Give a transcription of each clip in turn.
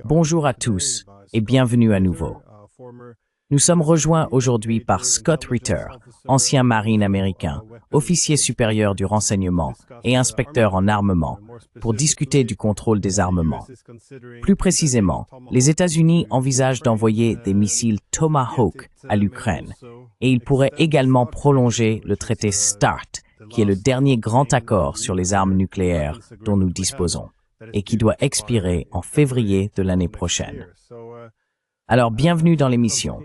Bonjour à tous et bienvenue à nouveau. Nous sommes rejoints aujourd'hui par Scott Ritter, ancien marine américain, officier supérieur du renseignement et inspecteur en armement, pour discuter du contrôle des armements. Plus précisément, les États-Unis envisagent d'envoyer des missiles Tomahawk à l'Ukraine, et ils pourraient également prolonger le traité START, qui est le dernier grand accord sur les armes nucléaires dont nous disposons, et qui doit expirer en février de l'année prochaine. Alors, bienvenue dans l'émission.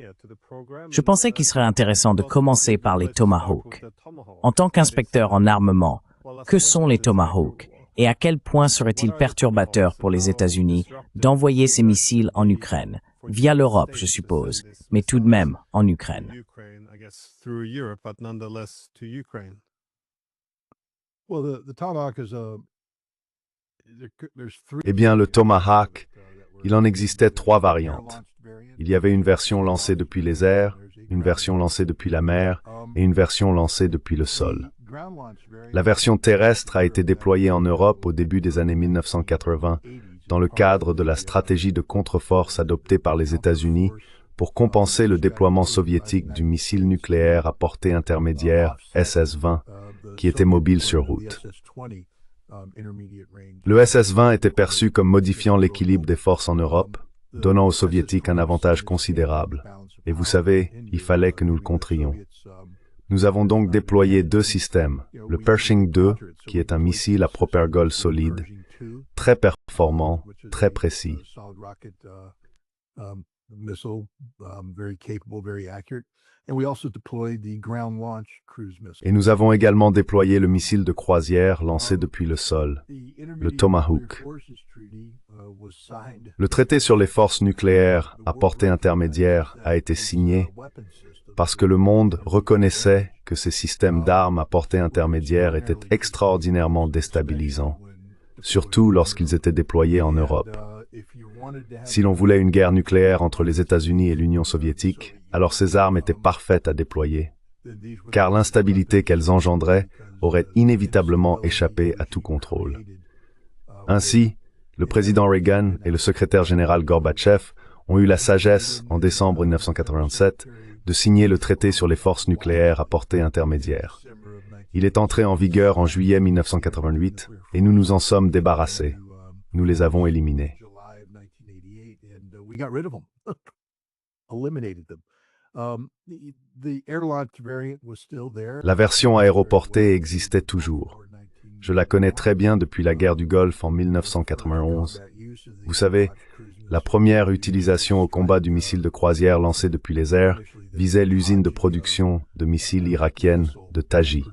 Je pensais qu'il serait intéressant de commencer par les Tomahawk. En tant qu'inspecteur en armement, que sont les Tomahawk et à quel point serait-il perturbateur pour les États-Unis d'envoyer ces missiles en Ukraine, via l'Europe, je suppose, mais tout de même en Ukraine? Eh bien, le Tomahawk, il en existait 3 variantes. Il y avait une version lancée depuis les airs, une version lancée depuis la mer et une version lancée depuis le sol. La version terrestre a été déployée en Europe au début des années 1980 dans le cadre de la stratégie de contre-force adoptée par les États-Unis pour compenser le déploiement soviétique du missile nucléaire à portée intermédiaire SS-20 qui était mobile sur route. Le SS-20 était perçu comme modifiant l'équilibre des forces en Europe, donnant aux Soviétiques un avantage considérable. Et vous savez, il fallait que nous le contrions. Nous avons donc déployé 2 systèmes, le Pershing II, qui est un missile à propergol solide, très performant, très précis. Et nous avons également déployé le missile de croisière lancé depuis le sol, le Tomahawk. Le traité sur les forces nucléaires à portée intermédiaire a été signé parce que le monde reconnaissait que ces systèmes d'armes à portée intermédiaire étaient extraordinairement déstabilisants, surtout lorsqu'ils étaient déployés en Europe. Si l'on voulait une guerre nucléaire entre les États-Unis et l'Union soviétique, alors ces armes étaient parfaites à déployer, car l'instabilité qu'elles engendraient aurait inévitablement échappé à tout contrôle. Ainsi, le président Reagan et le secrétaire général Gorbatchev ont eu la sagesse, en décembre 1987, de signer le traité sur les forces nucléaires à portée intermédiaire. Il est entré en vigueur en juillet 1988 et nous nous en sommes débarrassés. Nous les avons éliminés. La version aéroportée existait toujours. Je la connais très bien depuis la guerre du Golfe en 1991. Vous savez, la première utilisation au combat du missile de croisière lancé depuis les airs visait l'usine de production de missiles irakienne de Taji.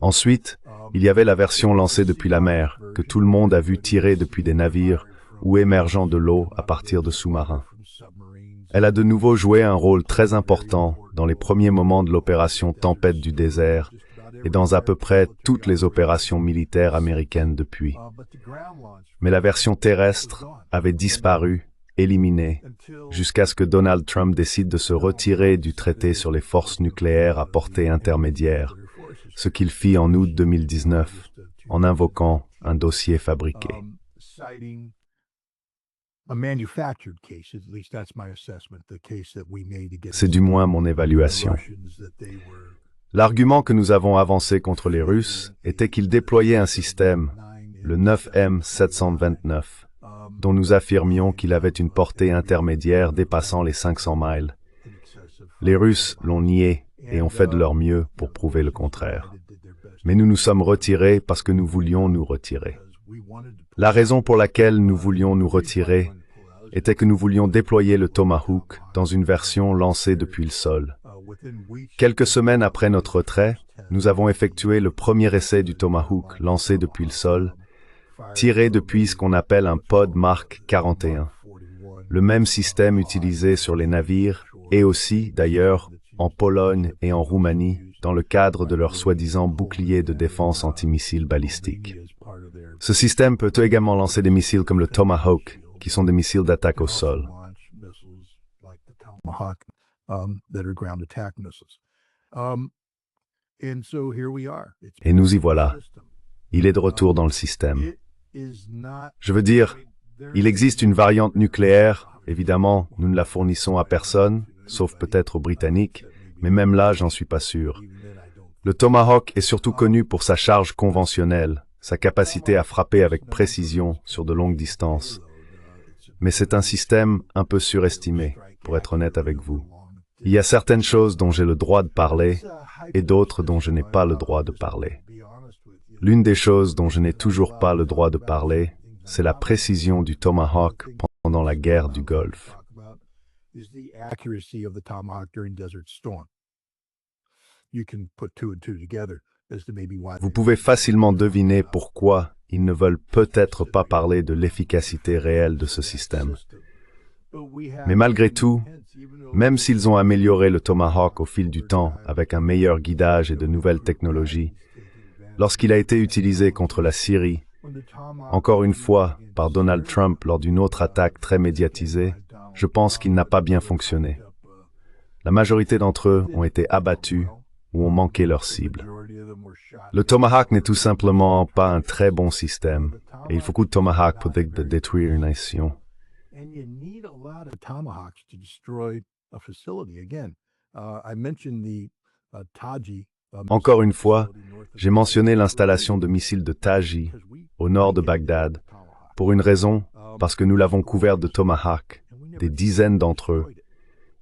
Ensuite, il y avait la version lancée depuis la mer, que tout le monde a vu tirer depuis des navires ou émergeant de l'eau à partir de sous-marins. Elle a de nouveau joué un rôle très important dans les premiers moments de l'opération Tempête du désert et dans à peu près toutes les opérations militaires américaines depuis. Mais la version terrestre avait disparu, éliminée, jusqu'à ce que Donald Trump décide de se retirer du traité sur les forces nucléaires à portée intermédiaire, ce qu'il fit en août 2019, en invoquant un dossier fabriqué. C'est du moins mon évaluation. L'argument que nous avons avancé contre les Russes était qu'ils déployaient un système, le 9M729, dont nous affirmions qu'il avait une portée intermédiaire dépassant les 500 miles. Les Russes l'ont nié et ont fait de leur mieux pour prouver le contraire. Mais nous nous sommes retirés parce que nous voulions nous retirer. La raison pour laquelle nous voulions nous retirer était que nous voulions déployer le Tomahawk dans une version lancée depuis le sol. Quelques semaines après notre retrait, nous avons effectué le premier essai du Tomahawk lancé depuis le sol, tiré depuis ce qu'on appelle un pod Mark 41, le même système utilisé sur les navires et aussi, d'ailleurs, en Pologne et en Roumanie, dans le cadre de leur soi-disant bouclier de défense antimissile balistique. Ce système peut également lancer des missiles comme le Tomahawk, qui sont des missiles d'attaque au sol. Et nous y voilà. Il est de retour dans le système. Je veux dire, il existe une variante nucléaire, évidemment, nous ne la fournissons à personne, sauf peut-être aux Britanniques, mais même là, j'en suis pas sûr. Le Tomahawk est surtout connu pour sa charge conventionnelle, sa capacité à frapper avec précision sur de longues distances. Mais c'est un système un peu surestimé, pour être honnête avec vous. Il y a certaines choses dont j'ai le droit de parler et d'autres dont je n'ai pas le droit de parler. L'une des choses dont je n'ai toujours pas le droit de parler, c'est la précision du Tomahawk pendant la guerre du Golfe. Vous pouvez facilement deviner pourquoi ils ne veulent peut-être pas parler de l'efficacité réelle de ce système. Mais malgré tout, même s'ils ont amélioré le Tomahawk au fil du temps avec un meilleur guidage et de nouvelles technologies, lorsqu'il a été utilisé contre la Syrie, encore une fois par Donald Trump lors d'une autre attaque très médiatisée, je pense qu'il n'a pas bien fonctionné. La majorité d'entre eux ont été abattus ou ont manqué leur cible. Le Tomahawk n'est tout simplement pas un très bon système, et il faut beaucoup de Tomahawk pour détruire une nation. Encore une fois, j'ai mentionné l'installation de missiles de Taji au nord de Bagdad, pour une raison, parce que nous l'avons couvert de Tomahawk, des dizaines d'entre eux,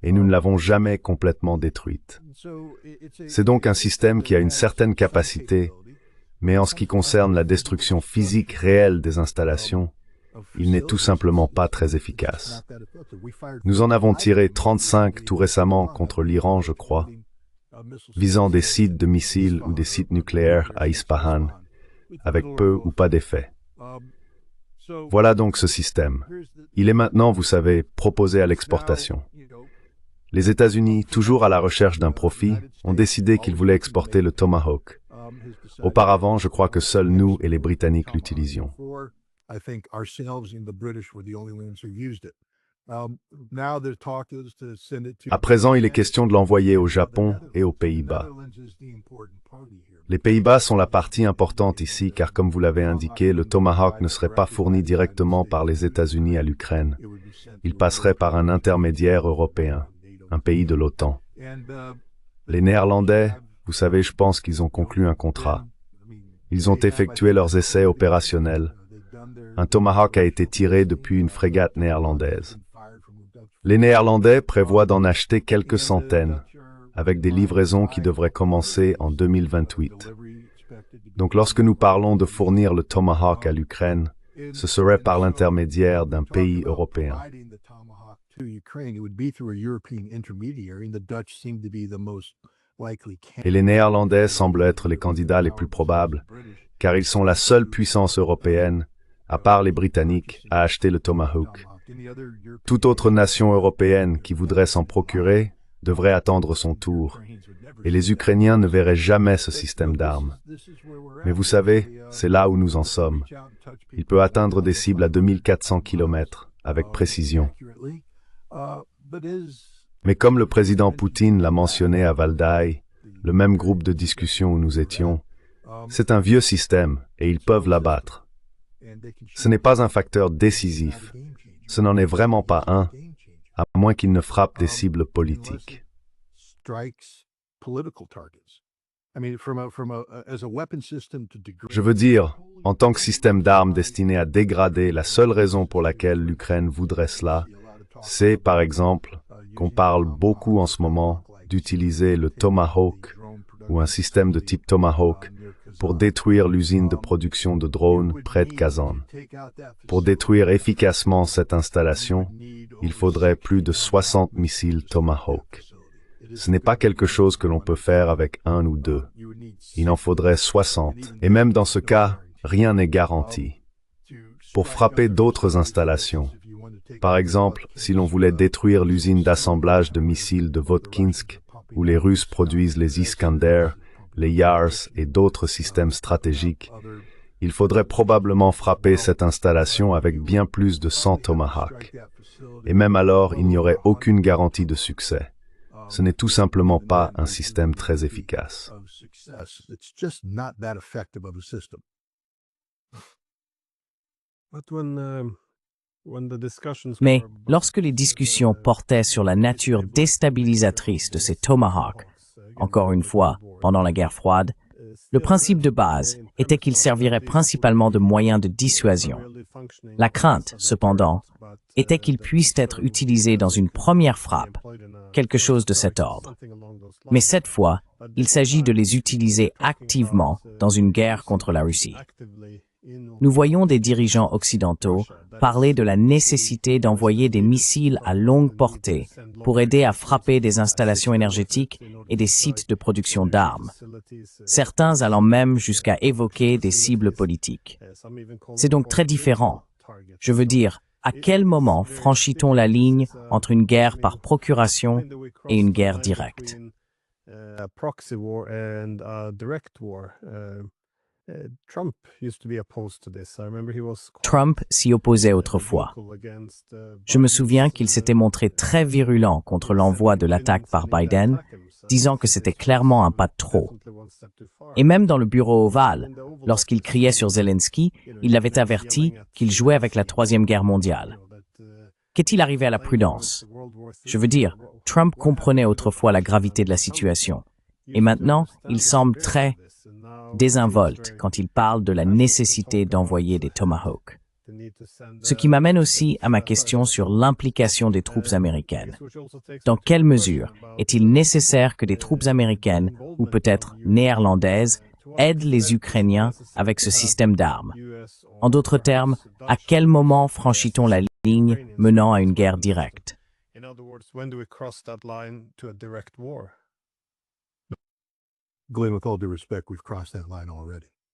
et nous ne l'avons jamais complètement détruite. C'est donc un système qui a une certaine capacité, mais en ce qui concerne la destruction physique réelle des installations, il n'est tout simplement pas très efficace. Nous en avons tiré 35 tout récemment contre l'Iran, je crois, visant des sites de missiles ou des sites nucléaires à Ispahan, avec peu ou pas d'effet. Voilà donc ce système. Il est maintenant, vous savez, proposé à l'exportation. Les États-Unis, toujours à la recherche d'un profit, ont décidé qu'ils voulaient exporter le Tomahawk. Auparavant, je crois que seuls nous et les Britanniques l'utilisions. À présent, il est question de l'envoyer au Japon et aux Pays-Bas. Les Pays-Bas sont la partie importante ici, car comme vous l'avez indiqué, le Tomahawk ne serait pas fourni directement par les États-Unis à l'Ukraine. Il passerait par un intermédiaire européen, un pays de l'OTAN. Les Néerlandais, vous savez, je pense qu'ils ont conclu un contrat. Ils ont effectué leurs essais opérationnels. Un Tomahawk a été tiré depuis une frégate néerlandaise. Les Néerlandais prévoient d'en acheter quelques centaines, avec des livraisons qui devraient commencer en 2028. Donc lorsque nous parlons de fournir le Tomahawk à l'Ukraine, ce serait par l'intermédiaire d'un pays européen. Et les Néerlandais semblent être les candidats les plus probables, car ils sont la seule puissance européenne, à part les Britanniques, à acheter le Tomahawk. Toute autre nation européenne qui voudrait s'en procurer devrait attendre son tour, et les Ukrainiens ne verraient jamais ce système d'armes. Mais vous savez, c'est là où nous en sommes. Il peut atteindre des cibles à 2400 km, avec précision. Mais comme le président Poutine l'a mentionné à Valdai, le même groupe de discussion où nous étions, c'est un vieux système, et ils peuvent l'abattre. Ce n'est pas un facteur décisif. Ce n'en est vraiment pas un, à moins qu'il ne frappe des cibles politiques. Je veux dire, en tant que système d'armes destiné à dégrader, la seule raison pour laquelle l'Ukraine voudrait cela, c'est, par exemple, qu'on parle beaucoup en ce moment d'utiliser le Tomahawk ou un système de type Tomahawk pour détruire l'usine de production de drones près de Kazan. Pour détruire efficacement cette installation, il faudrait plus de 60 missiles Tomahawk. Ce n'est pas quelque chose que l'on peut faire avec un ou deux. Il en faudrait 60. Et même dans ce cas, rien n'est garanti. Pour frapper d'autres installations, par exemple, si l'on voulait détruire l'usine d'assemblage de missiles de Votkinsk, où les Russes produisent les Iskander, les Yars et d'autres systèmes stratégiques, il faudrait probablement frapper cette installation avec bien plus de 100 Tomahawk. Et même alors, il n'y aurait aucune garantie de succès. Ce n'est tout simplement pas un système très efficace. Mais lorsque les discussions portaient sur la nature déstabilisatrice de ces Tomahawks, encore une fois, pendant la guerre froide, le principe de base était qu'ils serviraient principalement de moyen de dissuasion. La crainte, cependant, était qu'ils puissent être utilisés dans une première frappe, quelque chose de cet ordre. Mais cette fois, il s'agit de les utiliser activement dans une guerre contre la Russie. Nous voyons des dirigeants occidentaux parler de la nécessité d'envoyer des missiles à longue portée pour aider à frapper des installations énergétiques et des sites de production d'armes, certains allant même jusqu'à évoquer des cibles politiques. C'est donc très différent. Je veux dire, à quel moment franchit-on la ligne entre une guerre par procuration et une guerre directe? Trump s'y opposait autrefois. Je me souviens qu'il s'était montré très virulent contre l'envoi de l'attaque par Biden, disant que c'était clairement un pas de trop. Et même dans le bureau ovale, lorsqu'il criait sur Zelensky, il l'avait averti qu'il jouait avec la Troisième Guerre mondiale. Qu'est-il arrivé à la prudence? Je veux dire, Trump comprenait autrefois la gravité de la situation. Et maintenant, il semble très désinvolte quand il parle de la nécessité d'envoyer des Tomahawks. Ce qui m'amène aussi à ma question sur l'implication des troupes américaines. Dans quelle mesure est-il nécessaire que des troupes américaines, ou peut-être néerlandaises, aident les Ukrainiens avec ce système d'armes? En d'autres termes, à quel moment franchit-on la ligne menant à une guerre directe?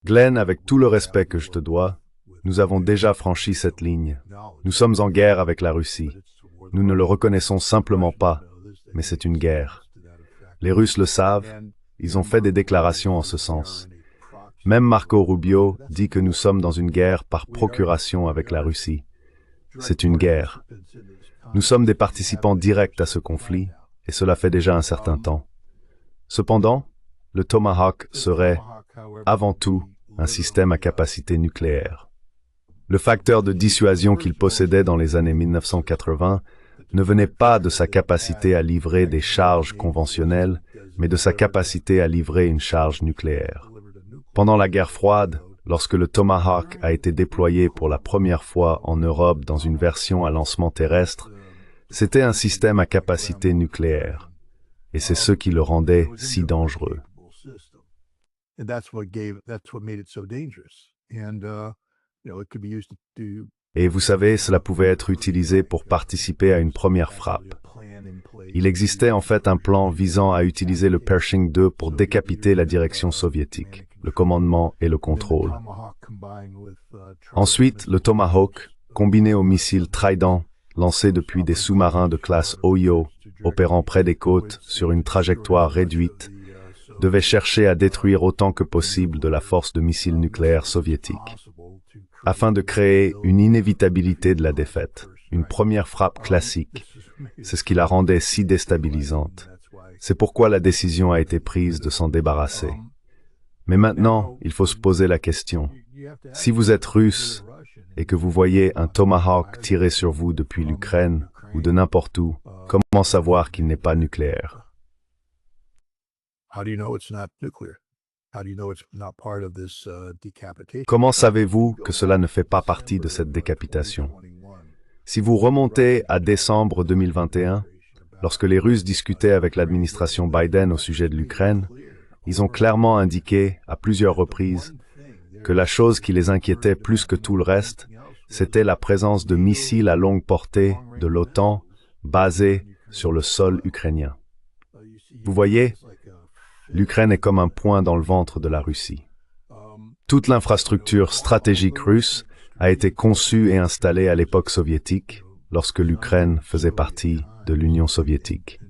Glenn, avec tout le respect que je te dois, nous avons déjà franchi cette ligne. Nous sommes en guerre avec la Russie. Nous ne le reconnaissons simplement pas, mais c'est une guerre. Les Russes le savent, ils ont fait des déclarations en ce sens. Même Marco Rubio dit que nous sommes dans une guerre par procuration avec la Russie. C'est une guerre. Nous sommes des participants directs à ce conflit, et cela fait déjà un certain temps. Cependant, le Tomahawk serait, avant tout, un système à capacité nucléaire. Le facteur de dissuasion qu'il possédait dans les années 1980 ne venait pas de sa capacité à livrer des charges conventionnelles, mais de sa capacité à livrer une charge nucléaire. Pendant la guerre froide, lorsque le Tomahawk a été déployé pour la première fois en Europe dans une version à lancement terrestre, c'était un système à capacité nucléaire. Et c'est ce qui le rendait si dangereux. Et vous savez, cela pouvait être utilisé pour participer à une première frappe. Il existait en fait un plan visant à utiliser le Pershing II pour décapiter la direction soviétique, le commandement et le contrôle. Ensuite, le Tomahawk, combiné aux missiles Trident, lancés depuis des sous-marins de classe Oyo, opérant près des côtes sur une trajectoire réduite, devait chercher à détruire autant que possible de la force de missiles nucléaires soviétique, afin de créer une inévitabilité de la défaite, une première frappe classique. C'est ce qui la rendait si déstabilisante. C'est pourquoi la décision a été prise de s'en débarrasser. Mais maintenant, il faut se poser la question. Si vous êtes russe et que vous voyez un Tomahawk tirer sur vous depuis l'Ukraine ou de n'importe où, comment savoir qu'il n'est pas nucléaire? Comment savez-vous que cela ne fait pas partie de cette décapitation? Si vous remontez à décembre 2021, lorsque les Russes discutaient avec l'administration Biden au sujet de l'Ukraine, ils ont clairement indiqué à plusieurs reprises que la chose qui les inquiétait plus que tout le reste, c'était la présence de missiles à longue portée de l'OTAN basés sur le sol ukrainien. Vous voyez, l'Ukraine est comme un point dans le ventre de la Russie. Toute l'infrastructure stratégique russe a été conçue et installée à l'époque soviétique, lorsque l'Ukraine faisait partie de l'Union soviétique.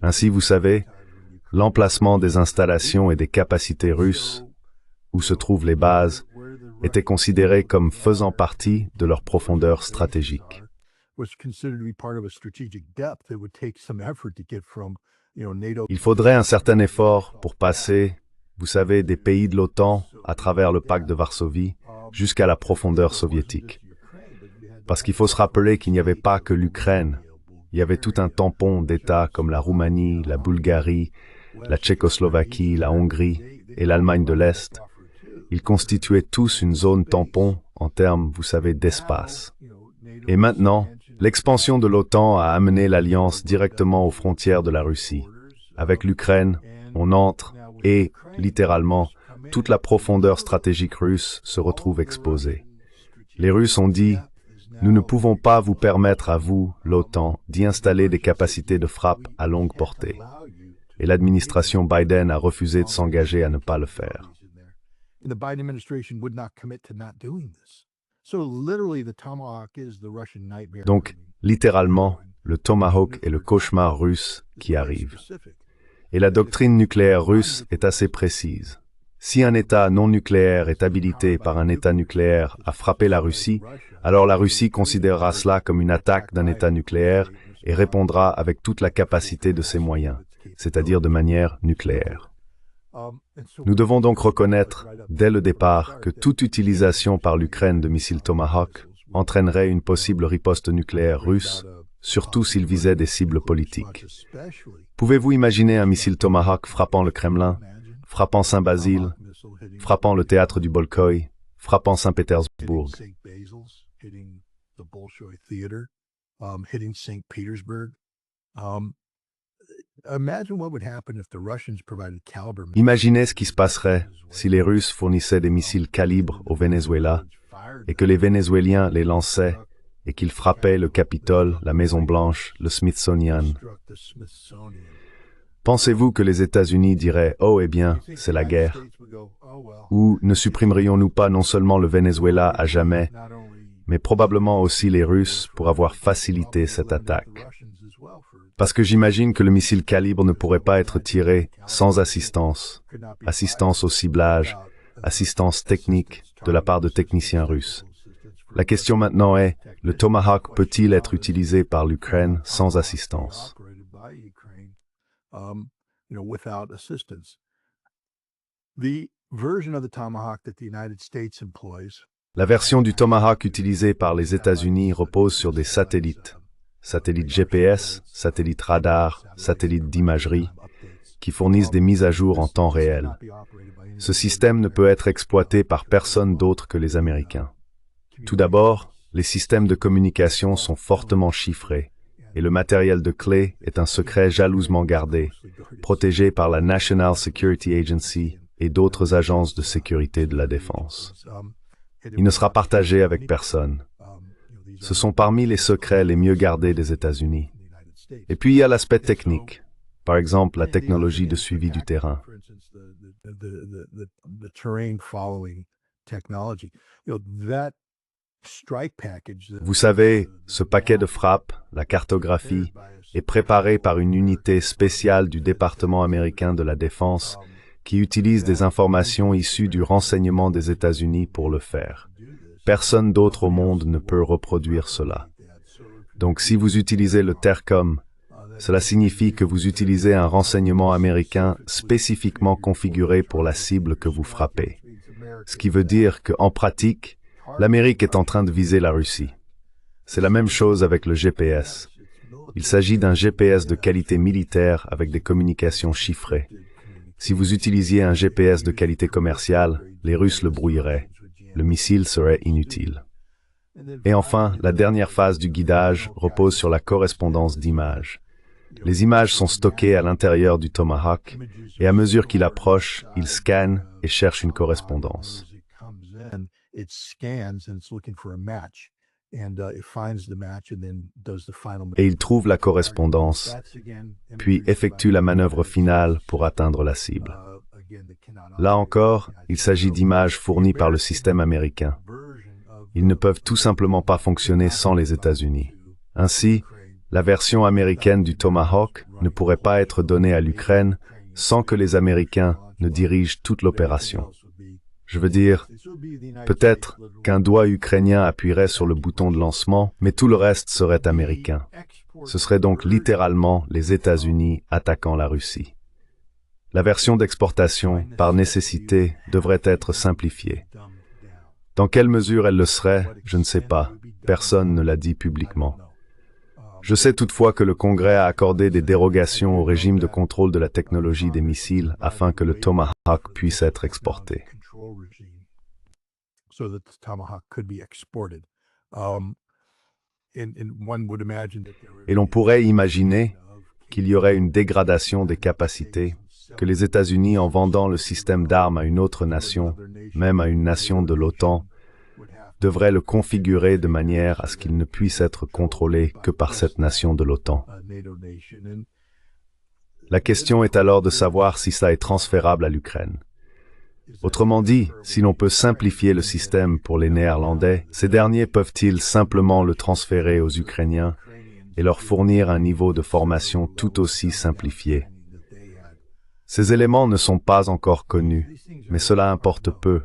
Ainsi, vous savez, l'emplacement des installations et des capacités russes, où se trouvent les bases, était considéré comme faisant partie de leur profondeur stratégique. Il faudrait un certain effort pour passer, vous savez, des pays de l'OTAN à travers le pacte de Varsovie, jusqu'à la profondeur soviétique. Parce qu'il faut se rappeler qu'il n'y avait pas que l'Ukraine. Il y avait tout un tampon d'États comme la Roumanie, la Bulgarie, la Tchécoslovaquie, la Hongrie et l'Allemagne de l'Est. Ils constituaient tous une zone tampon en termes, vous savez, d'espace. Et maintenant, l'expansion de l'OTAN a amené l'Alliance directement aux frontières de la Russie. Avec l'Ukraine, on entre et, littéralement, toute la profondeur stratégique russe se retrouve exposée. Les Russes ont dit « Nous ne pouvons pas vous permettre à vous, l'OTAN, d'y installer des capacités de frappe à longue portée. » Et l'administration Biden a refusé de s'engager à ne pas le faire. Donc, littéralement, le Tomahawk est le cauchemar russe qui arrive. Et la doctrine nucléaire russe est assez précise. Si un État non nucléaire est habilité par un État nucléaire à frapper la Russie, alors la Russie considérera cela comme une attaque d'un État nucléaire et répondra avec toute la capacité de ses moyens, c'est-à-dire de manière nucléaire. Nous devons donc reconnaître, dès le départ, que toute utilisation par l'Ukraine de missiles Tomahawk entraînerait une possible riposte nucléaire russe, surtout s'il visait des cibles politiques. Pouvez-vous imaginer un missile Tomahawk frappant le Kremlin, frappant Saint-Basile, frappant le théâtre du Bolchoï, frappant Saint-Pétersbourg? Imaginez ce qui se passerait si les Russes fournissaient des missiles calibre au Venezuela et que les Vénézuéliens les lançaient et qu'ils frappaient le Capitole, la Maison-Blanche, le Smithsonian. Pensez-vous que les États-Unis diraient « Oh, eh bien, c'est la guerre » ou « Ne supprimerions-nous pas non seulement le Venezuela à jamais, mais probablement aussi les Russes pour avoir facilité cette attaque ?» Parce que j'imagine que le missile calibre ne pourrait pas être tiré sans assistance, assistance au ciblage, assistance technique de la part de techniciens russes. La question maintenant est, le Tomahawk peut-il être utilisé par l'Ukraine sans assistance? La version du Tomahawk utilisée par les États-Unis repose sur des satellites GPS, satellites radar, satellites d'imagerie, qui fournissent des mises à jour en temps réel. Ce système ne peut être exploité par personne d'autre que les Américains. Tout d'abord, les systèmes de communication sont fortement chiffrés, et le matériel de clé est un secret jalousement gardé, protégé par la National Security Agency et d'autres agences de sécurité de la défense. Il ne sera partagé avec personne. Ce sont parmi les secrets les mieux gardés des États-Unis. Et puis il y a l'aspect technique, par exemple la technologie de suivi du terrain. Vous savez, ce paquet de frappe, la cartographie, est préparé par une unité spéciale du département américain de la Défense qui utilise des informations issues du renseignement des États-Unis pour le faire. Personne d'autre au monde ne peut reproduire cela. Donc si vous utilisez le TERCOM, cela signifie que vous utilisez un renseignement américain spécifiquement configuré pour la cible que vous frappez. Ce qui veut dire qu'en pratique, l'Amérique est en train de viser la Russie. C'est la même chose avec le GPS. Il s'agit d'un GPS de qualité militaire avec des communications chiffrées. Si vous utilisiez un GPS de qualité commerciale, les Russes le brouilleraient. Le missile serait inutile. Et enfin, la dernière phase du guidage repose sur la correspondance d'images. Les images sont stockées à l'intérieur du Tomahawk et à mesure qu'il approche, il scanne et cherche une correspondance. Et il trouve la correspondance, puis effectue la manœuvre finale pour atteindre la cible. Là encore, il s'agit d'images fournies par le système américain. Ils ne peuvent tout simplement pas fonctionner sans les États-Unis. Ainsi, la version américaine du Tomahawk ne pourrait pas être donnée à l'Ukraine sans que les Américains ne dirigent toute l'opération. Je veux dire, peut-être qu'un doigt ukrainien appuierait sur le bouton de lancement, mais tout le reste serait américain. Ce serait donc littéralement les États-Unis attaquant la Russie. La version d'exportation, par nécessité, devrait être simplifiée. Dans quelle mesure elle le serait, je ne sais pas. Personne ne l'a dit publiquement. Je sais toutefois que le Congrès a accordé des dérogations au régime de contrôle de la technologie des missiles afin que le Tomahawk puisse être exporté. Et l'on pourrait imaginer qu'il y aurait une dégradation des capacités, que les États-Unis, en vendant le système d'armes à une autre nation, même à une nation de l'OTAN, devraient le configurer de manière à ce qu'il ne puisse être contrôlé que par cette nation de l'OTAN. La question est alors de savoir si ça est transférable à l'Ukraine. Autrement dit, si l'on peut simplifier le système pour les Néerlandais, ces derniers peuvent-ils simplement le transférer aux Ukrainiens et leur fournir un niveau de formation tout aussi simplifié? Ces éléments ne sont pas encore connus, mais cela importe peu,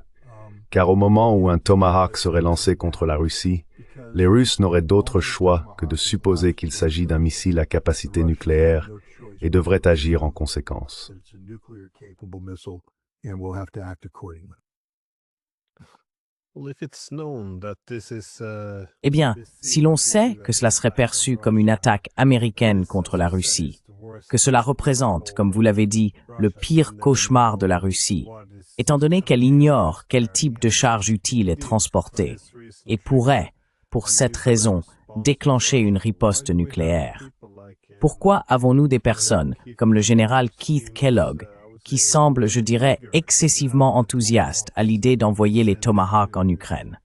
car au moment où un Tomahawk serait lancé contre la Russie, les Russes n'auraient d'autre choix que de supposer qu'il s'agit d'un missile à capacité nucléaire et devraient agir en conséquence. Eh bien, si l'on sait que cela serait perçu comme une attaque américaine contre la Russie, que cela représente, comme vous l'avez dit, le pire cauchemar de la Russie, étant donné qu'elle ignore quel type de charge utile est transportée, et pourrait, pour cette raison, déclencher une riposte nucléaire. Pourquoi avons-nous des personnes, comme le général Keith Kellogg, qui semblent, je dirais, excessivement enthousiastes à l'idée d'envoyer les Tomahawks en Ukraine?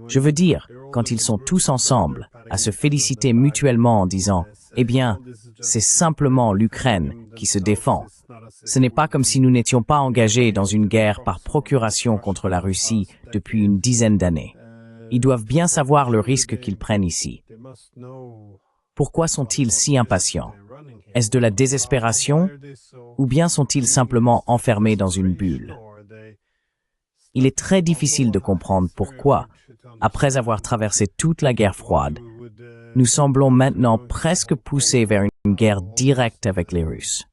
Je veux dire, quand ils sont tous ensemble, à se féliciter mutuellement en disant « Eh bien, c'est simplement l'Ukraine qui se défend ». Ce n'est pas comme si nous n'étions pas engagés dans une guerre par procuration contre la Russie depuis une dizaine d'années. Ils doivent bien savoir le risque qu'ils prennent ici. Pourquoi sont-ils si impatients? Est-ce de la désespération ou bien sont-ils simplement enfermés dans une bulle? Il est très difficile de comprendre pourquoi, après avoir traversé toute la guerre froide, nous semblons maintenant presque poussés vers une guerre directe avec les Russes.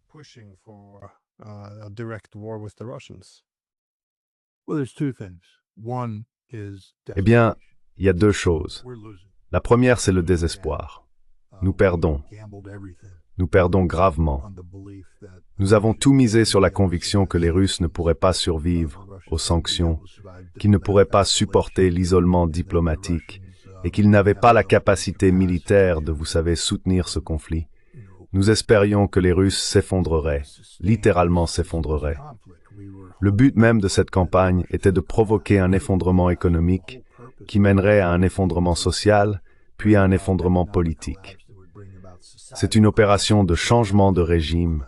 Eh bien, il y a deux choses. La première, c'est le désespoir. Nous perdons. Nous perdons gravement. Nous avons tout misé sur la conviction que les Russes ne pourraient pas survivre aux sanctions, qu'ils ne pourraient pas supporter l'isolement diplomatique et qu'ils n'avaient pas la capacité militaire de, vous savez, soutenir ce conflit. Nous espérions que les Russes s'effondreraient, littéralement s'effondreraient. Le but même de cette campagne était de provoquer un effondrement économique qui mènerait à un effondrement social, puis à un effondrement politique. C'est une opération de changement de régime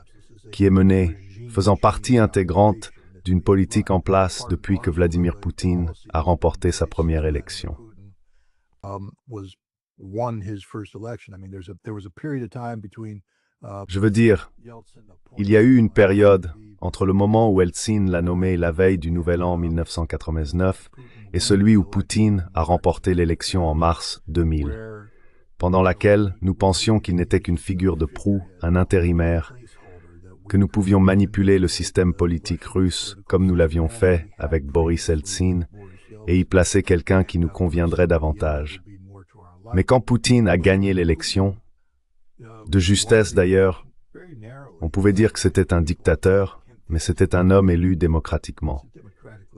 qui est menée, faisant partie intégrante d'une politique en place depuis que Vladimir Poutine a remporté sa première élection. Je veux dire, il y a eu une période entre le moment où Eltsine l'a nommé la veille du Nouvel An 1999 et celui où Poutine a remporté l'élection en mars 2000, pendant laquelle nous pensions qu'il n'était qu'une figure de proue, un intérimaire, que nous pouvions manipuler le système politique russe comme nous l'avions fait avec Boris Eltsine et y placer quelqu'un qui nous conviendrait davantage. Mais quand Poutine a gagné l'élection, de justesse d'ailleurs, on pouvait dire que c'était un dictateur, mais c'était un homme élu démocratiquement.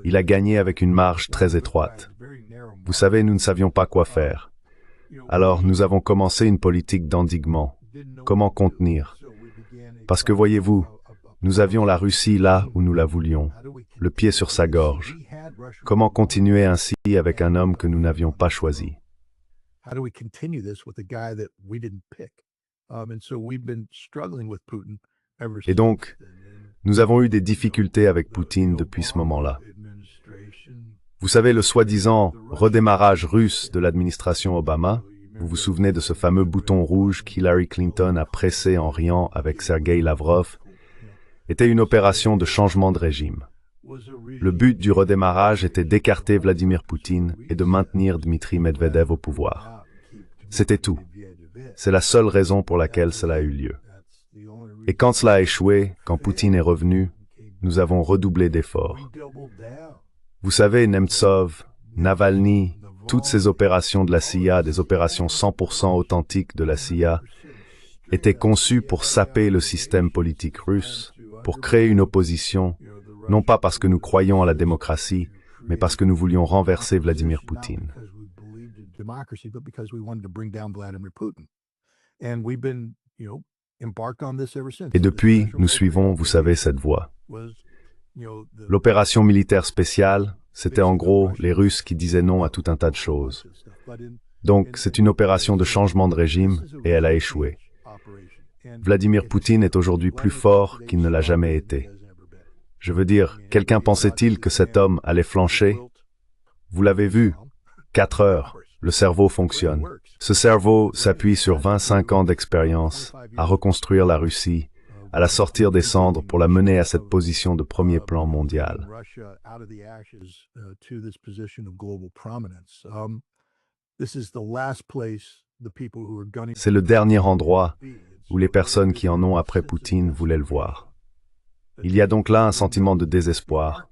Il a gagné avec une marge très étroite. Vous savez, nous ne savions pas quoi faire. Alors, nous avons commencé une politique d'endiguement. Comment contenir? Parce que, voyez-vous, nous avions la Russie là où nous la voulions, le pied sur sa gorge. Comment continuer ainsi avec un homme que nous n'avions pas choisi? Et donc, nous avons eu des difficultés avec Poutine depuis ce moment-là. Vous savez, le soi-disant redémarrage russe de l'administration Obama, vous vous souvenez de ce fameux bouton rouge qu'Hillary Clinton a pressé en riant avec Sergei Lavrov, était une opération de changement de régime. Le but du redémarrage était d'écarter Vladimir Poutine et de maintenir Dmitri Medvedev au pouvoir. C'était tout. C'est la seule raison pour laquelle cela a eu lieu. Et quand cela a échoué, quand Poutine est revenu, nous avons redoublé d'efforts. Vous savez, Nemtsov, Navalny, toutes ces opérations de la CIA, des opérations 100% authentiques de la CIA, étaient conçues pour saper le système politique russe, pour créer une opposition, non pas parce que nous croyons à la démocratie, mais parce que nous voulions renverser Vladimir Poutine. Et depuis, nous suivons, vous savez, cette voie. L'opération militaire spéciale, c'était en gros les Russes qui disaient non à tout un tas de choses. Donc, c'est une opération de changement de régime et elle a échoué. Vladimir Poutine est aujourd'hui plus fort qu'il ne l'a jamais été. Je veux dire, quelqu'un pensait-il que cet homme allait flancher? Vous l'avez vu, 4 heures, le cerveau fonctionne. Ce cerveau s'appuie sur 25 ans d'expérience à reconstruire la Russie, à la sortir des cendres pour la mener à cette position de premier plan mondial. C'est le dernier endroit où les personnes qui en ont après Poutine voulaient le voir. Il y a donc là un sentiment de désespoir,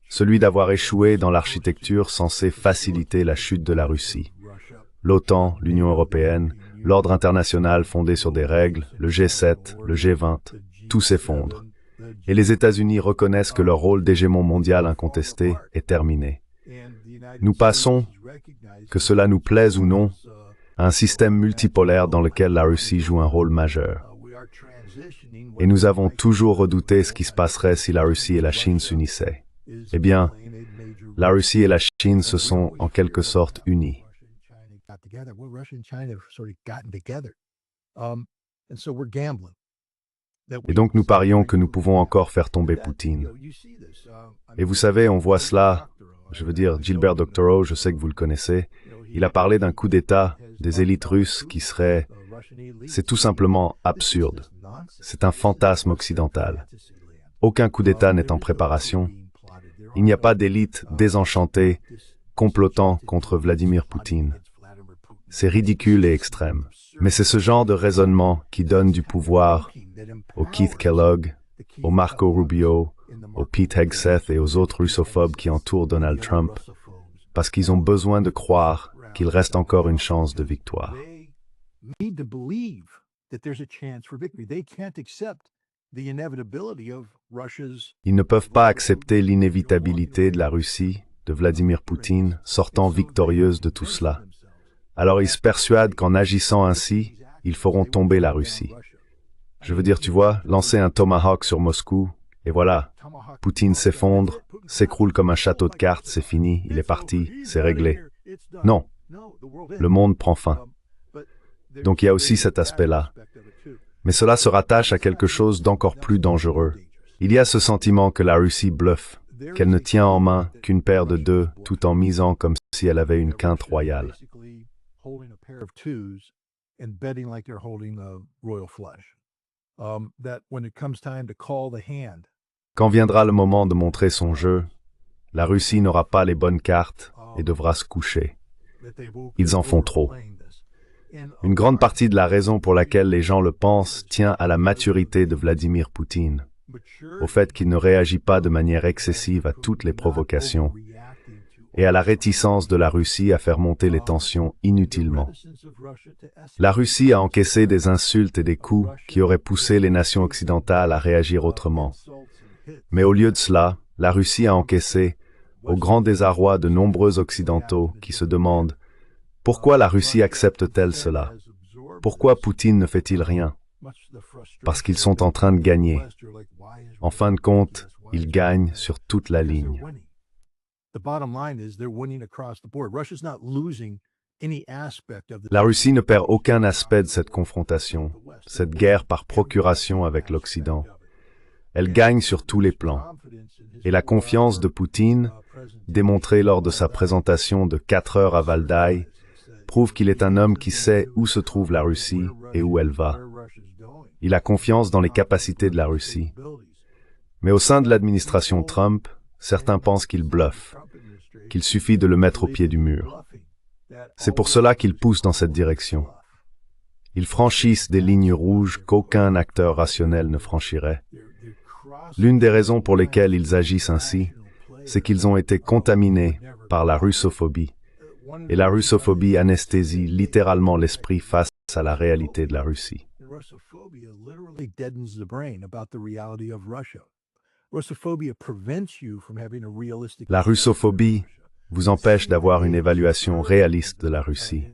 celui d'avoir échoué dans l'architecture censée faciliter la chute de la Russie. L'OTAN, l'Union européenne, l'ordre international fondé sur des règles, le G7, le G20, tout s'effondre. Et les États-Unis reconnaissent que leur rôle d'hégémon mondial incontesté est terminé. Nous passons, que cela nous plaise ou non, à un système multipolaire dans lequel la Russie joue un rôle majeur. Et nous avons toujours redouté ce qui se passerait si la Russie et la Chine s'unissaient. Eh bien, la Russie et la Chine se sont en quelque sorte unies. Et donc nous parions que nous pouvons encore faire tomber Poutine. Et vous savez, on voit cela, je veux dire, Gilbert Doctorow, je sais que vous le connaissez, il a parlé d'un coup d'État des élites russes qui serait... C'est tout simplement absurde. C'est un fantasme occidental. Aucun coup d'État n'est en préparation. Il n'y a pas d'élite désenchantée, complotant contre Vladimir Poutine. C'est ridicule et extrême. Mais c'est ce genre de raisonnement qui donne du pouvoir au Keith Kellogg, au Marco Rubio, au Pete Hegseth et aux autres russophobes qui entourent Donald Trump, parce qu'ils ont besoin de croire qu'il reste encore une chance de victoire. Ils ne peuvent pas accepter l'inévitabilité de la Russie, de Vladimir Poutine, sortant victorieuse de tout cela. Alors ils se persuadent qu'en agissant ainsi, ils feront tomber la Russie. Je veux dire, tu vois, lancer un Tomahawk sur Moscou, et voilà, Poutine s'effondre, s'écroule comme un château de cartes, c'est fini, il est parti, c'est réglé. Non, le monde prend fin. Donc il y a aussi cet aspect-là. Mais cela se rattache à quelque chose d'encore plus dangereux. Il y a ce sentiment que la Russie bluffe, qu'elle ne tient en main qu'une paire de deux, tout en misant comme si elle avait une quinte royale. Quand viendra le moment de montrer son jeu, la Russie n'aura pas les bonnes cartes et devra se coucher. Ils en font trop. Une grande partie de la raison pour laquelle les gens le pensent tient à la maturité de Vladimir Poutine, au fait qu'il ne réagit pas de manière excessive à toutes les provocations, et à la réticence de la Russie à faire monter les tensions inutilement. La Russie a encaissé des insultes et des coups qui auraient poussé les nations occidentales à réagir autrement. Mais au lieu de cela, la Russie a encaissé, au grand désarroi de nombreux Occidentaux qui se demandent « Pourquoi la Russie accepte-t-elle cela? Pourquoi Poutine ne fait-il rien ?» Parce qu'ils sont en train de gagner. En fin de compte, ils gagnent sur toute la ligne. La Russie ne perd aucun aspect de cette confrontation, cette guerre par procuration avec l'Occident. Elle gagne sur tous les plans. Et la confiance de Poutine, démontrée lors de sa présentation de 4 heures à Valdai, prouve qu'il est un homme qui sait où se trouve la Russie et où elle va. Il a confiance dans les capacités de la Russie. Mais au sein de l'administration Trump, certains pensent qu'il bluffe, qu'il suffit de le mettre au pied du mur. C'est pour cela qu'ils poussent dans cette direction. Ils franchissent des lignes rouges qu'aucun acteur rationnel ne franchirait. L'une des raisons pour lesquelles ils agissent ainsi, c'est qu'ils ont été contaminés par la russophobie. Et la russophobie anesthésie littéralement l'esprit face à la réalité de la Russie. La russophobie vous empêche d'avoir une évaluation réaliste de la Russie.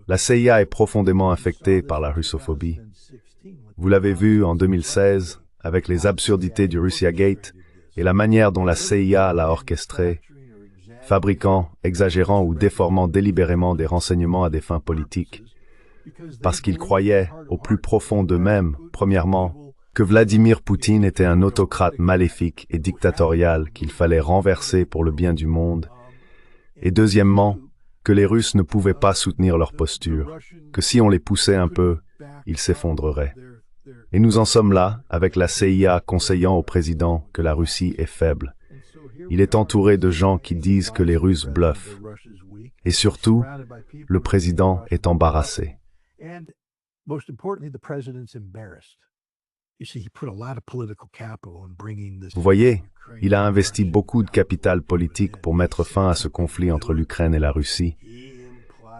La CIA est profondément infectée par la russophobie. Vous l'avez vu en 2016 avec les absurdités du Russiagate et la manière dont la CIA l'a orchestré, fabriquant, exagérant ou déformant délibérément des renseignements à des fins politiques, parce qu'ils croyaient, au plus profond d'eux-mêmes, premièrement, que Vladimir Poutine était un autocrate maléfique et dictatorial qu'il fallait renverser pour le bien du monde, et deuxièmement, que les Russes ne pouvaient pas soutenir leur posture, que si on les poussait un peu, ils s'effondreraient. Et nous en sommes là, avec la CIA conseillant au président que la Russie est faible. Il est entouré de gens qui disent que les Russes bluffent. Et surtout, le président est embarrassé. Vous voyez, il a investi beaucoup de capital politique pour mettre fin à ce conflit entre l'Ukraine et la Russie.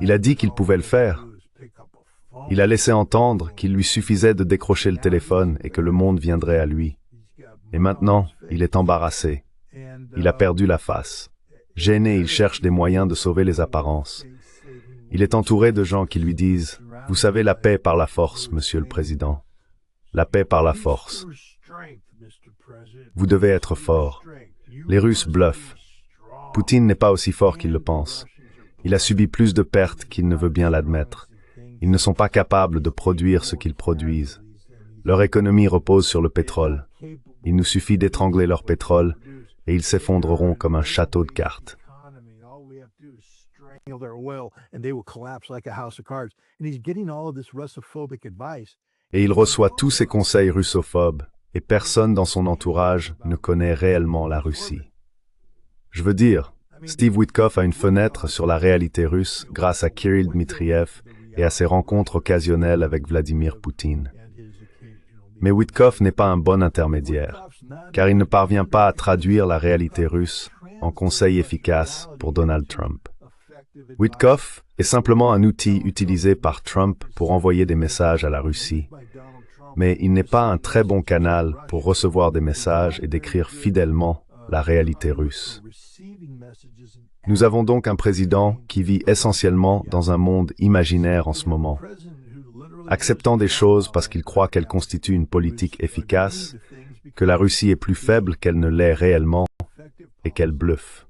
Il a dit qu'il pouvait le faire. Il a laissé entendre qu'il lui suffisait de décrocher le téléphone et que le monde viendrait à lui. Et maintenant, il est embarrassé. Il a perdu la face. Gêné, il cherche des moyens de sauver les apparences. Il est entouré de gens qui lui disent « Vous savez, la paix par la force, Monsieur le Président. La paix par la force. Vous devez être fort. Les Russes bluffent. Poutine n'est pas aussi fort qu'il le pense. Il a subi plus de pertes qu'il ne veut bien l'admettre. Ils ne sont pas capables de produire ce qu'ils produisent. Leur économie repose sur le pétrole. Il nous suffit d'étrangler leur pétrole et ils s'effondreront comme un château de cartes. Et il reçoit tous ces conseils russophobes, et personne dans son entourage ne connaît réellement la Russie. Je veux dire, Steve Witkoff a une fenêtre sur la réalité russe grâce à Kirill Dmitriev et à ses rencontres occasionnelles avec Vladimir Poutine. Mais Witkoff n'est pas un bon intermédiaire, car il ne parvient pas à traduire la réalité russe en conseils efficaces pour Donald Trump. Witkoff est simplement un outil utilisé par Trump pour envoyer des messages à la Russie, mais il n'est pas un très bon canal pour recevoir des messages et décrire fidèlement la réalité russe. Nous avons donc un président qui vit essentiellement dans un monde imaginaire en ce moment, acceptant des choses parce qu'il croit qu'elles constituent une politique efficace, que la Russie est plus faible qu'elle ne l'est réellement et qu'elle bluffe.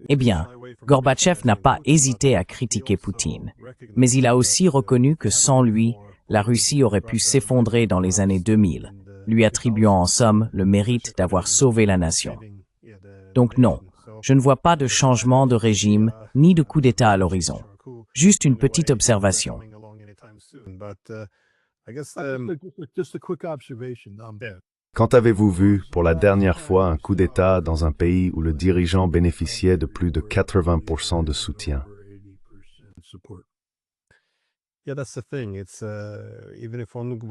Eh bien, Gorbatchev n'a pas hésité à critiquer Poutine, mais il a aussi reconnu que sans lui, la Russie aurait pu s'effondrer dans les années 2000, lui attribuant en somme le mérite d'avoir sauvé la nation. Donc non, je ne vois pas de changement de régime ni de coup d'État à l'horizon. Juste une petite observation. Quand avez-vous vu pour la dernière fois un coup d'État dans un pays où le dirigeant bénéficiait de plus de 80% de soutien?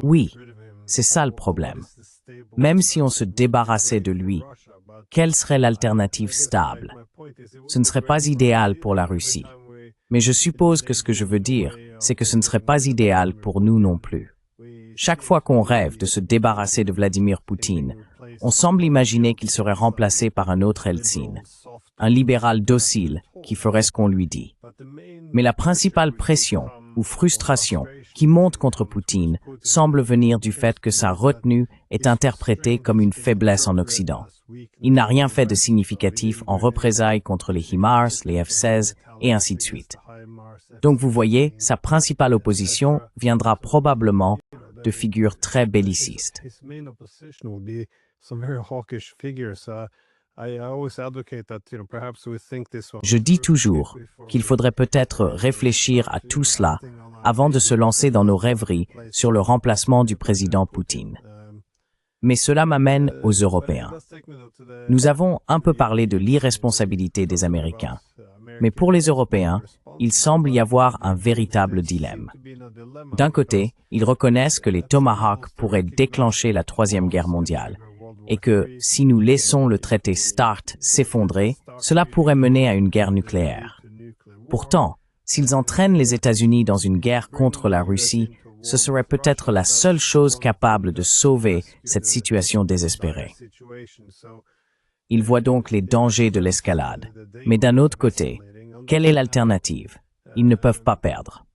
Oui, c'est ça le problème. Même si on se débarrassait de lui, quelle serait l'alternative stable? Ce ne serait pas idéal pour la Russie. Mais je suppose que ce que je veux dire, c'est que ce ne serait pas idéal pour nous non plus. Chaque fois qu'on rêve de se débarrasser de Vladimir Poutine, on semble imaginer qu'il serait remplacé par un autre Eltsine, un libéral docile qui ferait ce qu'on lui dit. Mais la principale pression ou frustration qui monte contre Poutine semble venir du fait que sa retenue est interprétée comme une faiblesse en Occident. Il n'a rien fait de significatif en représailles contre les HIMARS, les F-16 et ainsi de suite. Donc vous voyez, sa principale opposition viendra probablement de figures très bellicistes. Je dis toujours qu'il faudrait peut-être réfléchir à tout cela avant de se lancer dans nos rêveries sur le remplacement du président Poutine. Mais cela m'amène aux Européens. Nous avons un peu parlé de l'irresponsabilité des Américains. Mais pour les Européens, il semble y avoir un véritable dilemme. D'un côté, ils reconnaissent que les Tomahawks pourraient déclencher la Troisième Guerre mondiale, et que, si nous laissons le traité START s'effondrer, cela pourrait mener à une guerre nucléaire. Pourtant, s'ils entraînent les États-Unis dans une guerre contre la Russie, ce serait peut-être la seule chose capable de sauver cette situation désespérée. Ils voient donc les dangers de l'escalade. Mais d'un autre côté, quelle est l'alternative? Ils ne peuvent pas perdre.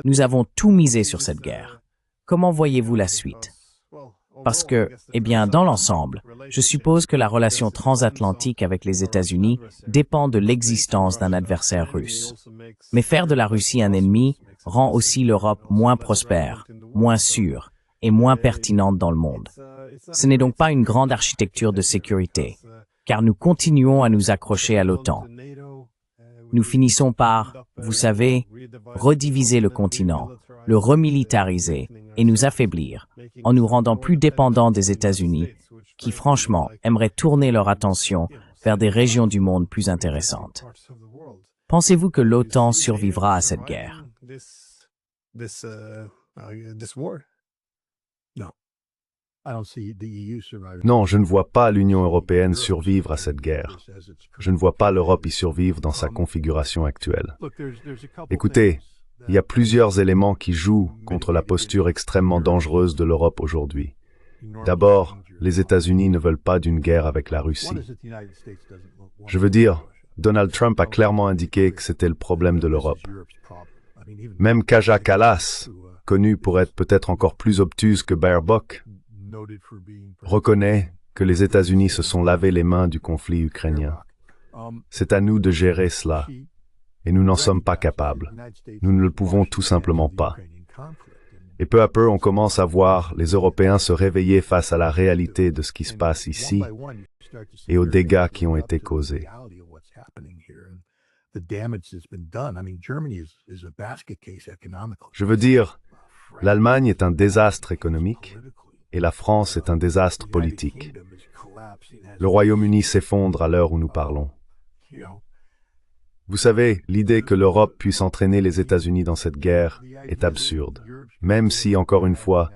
Nous avons tout misé sur cette guerre. Comment voyez-vous la suite? Parce que, dans l'ensemble, je suppose que la relation transatlantique avec les États-Unis dépend de l'existence d'un adversaire russe. Mais faire de la Russie un ennemi rend aussi l'Europe moins prospère, moins sûre et moins pertinente dans le monde. Ce n'est donc pas une grande architecture de sécurité, car nous continuons à nous accrocher à l'OTAN. Nous finissons par, vous savez, rediviser le continent, le remilitariser et nous affaiblir, en nous rendant plus dépendants des États-Unis, qui franchement aimeraient tourner leur attention vers des régions du monde plus intéressantes. Pensez-vous que l'OTAN survivra à cette guerre? Non, je ne vois pas l'Union européenne survivre à cette guerre. Je ne vois pas l'Europe y survivre dans sa configuration actuelle. Écoutez, il y a plusieurs éléments qui jouent contre la posture extrêmement dangereuse de l'Europe aujourd'hui. D'abord, les États-Unis ne veulent pas d'une guerre avec la Russie. Je veux dire, Donald Trump a clairement indiqué que c'était le problème de l'Europe. Même Kaja Kallas, connue pour être peut-être encore plus obtuse que Baerbock, reconnaît que les États-Unis se sont lavé les mains du conflit ukrainien. C'est à nous de gérer cela, et nous n'en sommes pas capables. Nous ne le pouvons tout simplement pas. Et peu à peu, on commence à voir les Européens se réveiller face à la réalité de ce qui se passe ici et aux dégâts qui ont été causés. Je veux dire, l'Allemagne est un désastre économique et la France est un désastre politique. Le Royaume-Uni s'effondre à l'heure où nous parlons. Vous savez, l'idée que l'Europe puisse entraîner les États-Unis dans cette guerre est absurde. Même si, encore une fois,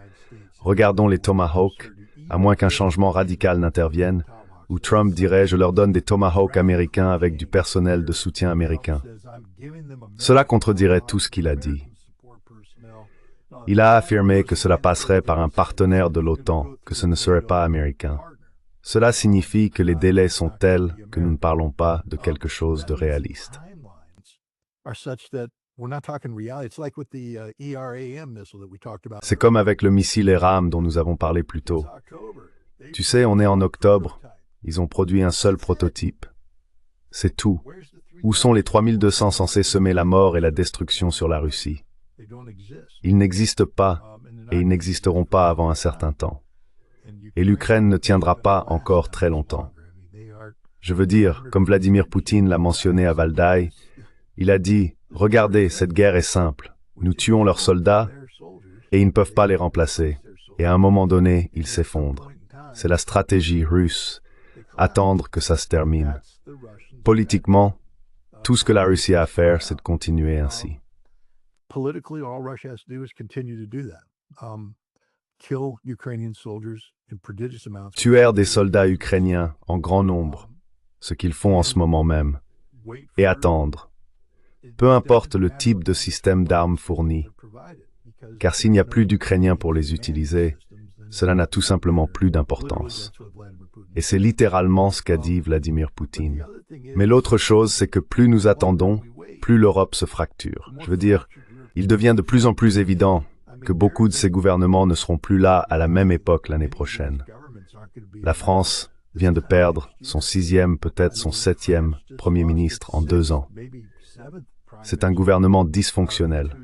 regardons les Tomahawks, à moins qu'un changement radical n'intervienne, où Trump dirait « je leur donne des Tomahawks américains avec du personnel de soutien américain ». Cela contredirait tout ce qu'il a dit. Il a affirmé que cela passerait par un partenaire de l'OTAN, que ce ne serait pas américain. Cela signifie que les délais sont tels que nous ne parlons pas de quelque chose de réaliste. C'est comme avec le missile ERAM dont nous avons parlé plus tôt. Tu sais, on est en octobre, ils ont produit un seul prototype. C'est tout. Où sont les 3200 censés semer la mort et la destruction sur la Russie? Ils n'existent pas, et ils n'existeront pas avant un certain temps. Et l'Ukraine ne tiendra pas encore très longtemps. Je veux dire, comme Vladimir Poutine l'a mentionné à Valdai, il a dit « Regardez, cette guerre est simple. Nous tuons leurs soldats, et ils ne peuvent pas les remplacer. Et à un moment donné, ils s'effondrent. C'est la stratégie russe. Attendre que ça se termine. Politiquement, tout ce que la Russie a à faire, c'est de continuer ainsi. » Tuer des soldats ukrainiens en grand nombre, ce qu'ils font en ce moment même, et attendre. Peu importe le type de système d'armes fourni, car s'il n'y a plus d'Ukrainiens pour les utiliser, cela n'a tout simplement plus d'importance. Et c'est littéralement ce qu'a dit Vladimir Poutine. Mais l'autre chose, c'est que plus nous attendons, plus l'Europe se fracture. Je veux dire, il devient de plus en plus évident que beaucoup de ces gouvernements ne seront plus là à la même époque l'année prochaine. La France vient de perdre son 6e, peut-être son 7e Premier ministre en 2 ans. C'est un gouvernement dysfonctionnel.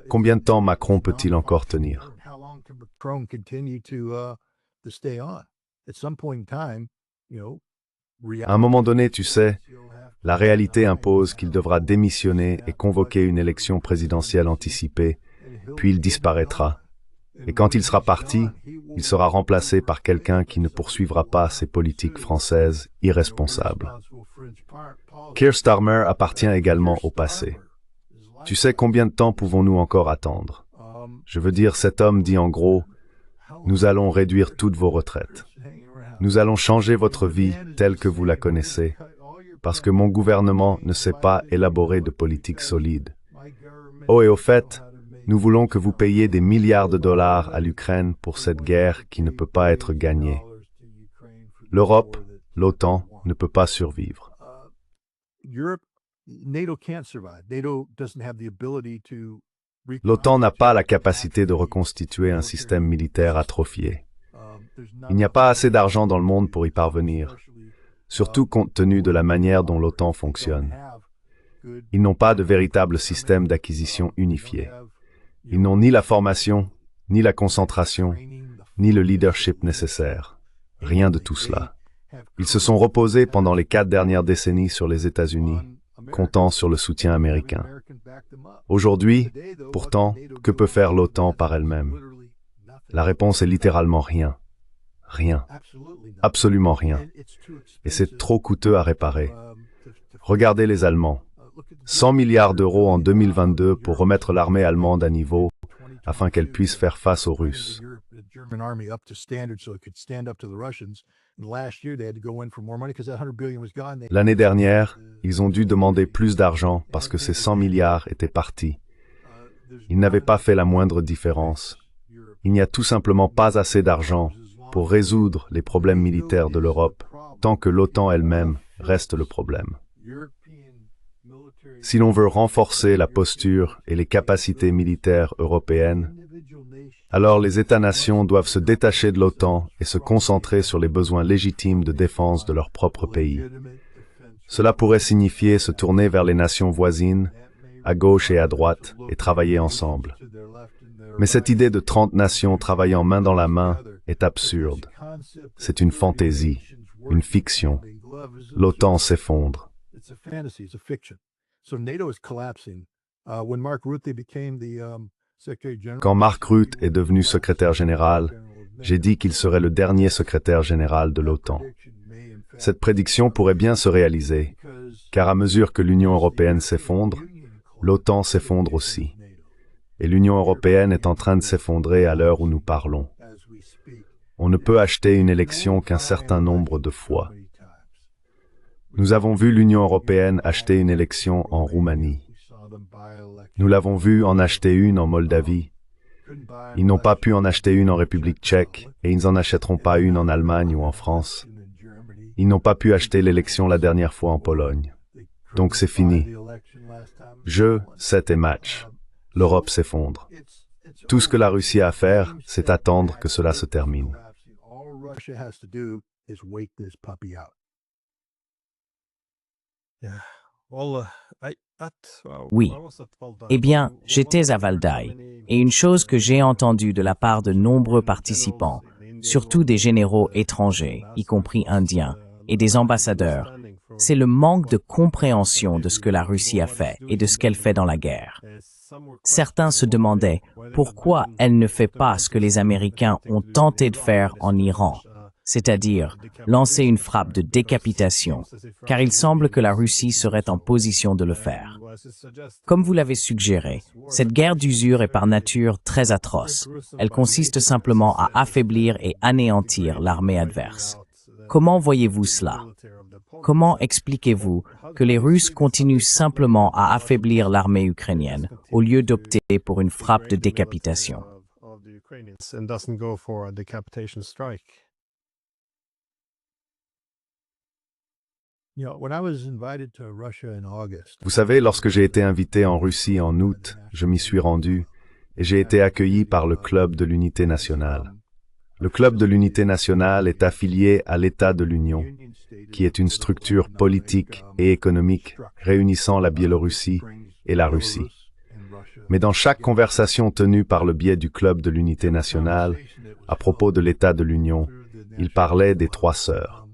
Combien de temps Macron peut-il encore tenir? À un moment donné, tu sais, la réalité impose qu'il devra démissionner et convoquer une élection présidentielle anticipée, puis il disparaîtra. Et quand il sera parti, il sera remplacé par quelqu'un qui ne poursuivra pas ces politiques françaises irresponsables. Keir Starmer appartient également au passé. Tu sais combien de temps pouvons-nous encore attendre? Je veux dire, cet homme dit en gros, nous allons réduire toutes vos retraites. Nous allons changer votre vie telle que vous la connaissez, parce que mon gouvernement ne sait pas élaborer de politique solide. Oh, et au fait, nous voulons que vous payiez des milliards de dollars à l'Ukraine pour cette guerre qui ne peut pas être gagnée. L'Europe, l'OTAN, ne peut pas survivre. L'OTAN n'a pas la capacité de reconstituer un système militaire atrophié. Il n'y a pas assez d'argent dans le monde pour y parvenir, surtout compte tenu de la manière dont l'OTAN fonctionne. Ils n'ont pas de véritable système d'acquisition unifié. Ils n'ont ni la formation, ni la concentration, ni le leadership nécessaire. Rien de tout cela. Ils se sont reposés pendant les 4 dernières décennies sur les États-Unis, comptant sur le soutien américain. Aujourd'hui, pourtant, que peut faire l'OTAN par elle-même? La réponse est littéralement rien. Rien. Absolument rien. Et c'est trop coûteux à réparer. Regardez les Allemands. 100 milliards d'euros en 2022 pour remettre l'armée allemande à niveau afin qu'elle puisse faire face aux Russes. L'année dernière, ils ont dû demander plus d'argent parce que ces 100 milliards étaient partis. Ils n'avaient pas fait la moindre différence. Il n'y a tout simplement pas assez d'argent pour résoudre les problèmes militaires de l'Europe tant que l'OTAN elle-même reste le problème. Si l'on veut renforcer la posture et les capacités militaires européennes, alors les États-nations doivent se détacher de l'OTAN et se concentrer sur les besoins légitimes de défense de leur propre pays. Cela pourrait signifier se tourner vers les nations voisines, à gauche et à droite, et travailler ensemble. Mais cette idée de 30 nations travaillant main dans la main est absurde. C'est une fantaisie, une fiction. L'OTAN s'effondre. Quand Mark Rutte est devenu secrétaire général, j'ai dit qu'il serait le dernier secrétaire général de l'OTAN. Cette prédiction pourrait bien se réaliser, car à mesure que l'Union européenne s'effondre, l'OTAN s'effondre aussi. Et l'Union européenne est en train de s'effondrer à l'heure où nous parlons. On ne peut acheter une élection qu'un certain nombre de fois. Nous avons vu l'Union européenne acheter une élection en Roumanie. Nous l'avons vu en acheter une en Moldavie. Ils n'ont pas pu en acheter une en République tchèque et ils n'en achèteront pas une en Allemagne ou en France. Ils n'ont pas pu acheter l'élection la dernière fois en Pologne. Donc c'est fini. Jeu, set et match. L'Europe s'effondre. Tout ce que la Russie a à faire, c'est attendre que cela se termine. Oui. Eh bien, j'étais à Valdai, et une chose que j'ai entendue de la part de nombreux participants, surtout des généraux étrangers, y compris indiens, et des ambassadeurs, c'est le manque de compréhension de ce que la Russie a fait et de ce qu'elle fait dans la guerre. Certains se demandaient pourquoi elle ne fait pas ce que les Américains ont tenté de faire en Iran, c'est-à-dire lancer une frappe de décapitation, car il semble que la Russie serait en position de le faire. Comme vous l'avez suggéré, cette guerre d'usure est par nature très atroce. Elle consiste simplement à affaiblir et anéantir l'armée adverse. Comment voyez-vous cela? Comment expliquez-vous que les Russes continuent simplement à affaiblir l'armée ukrainienne au lieu d'opter pour une frappe de décapitation? Vous savez, lorsque j'ai été invité en Russie en août, je m'y suis rendu et j'ai été accueilli par le Club de l'Unité nationale. Le Club de l'Unité nationale est affilié à l'État de l'Union, qui est une structure politique et économique réunissant la Biélorussie et la Russie. Mais dans chaque conversation tenue par le biais du Club de l'Unité nationale, à propos de l'État de l'Union, il parlait des 3 sœurs.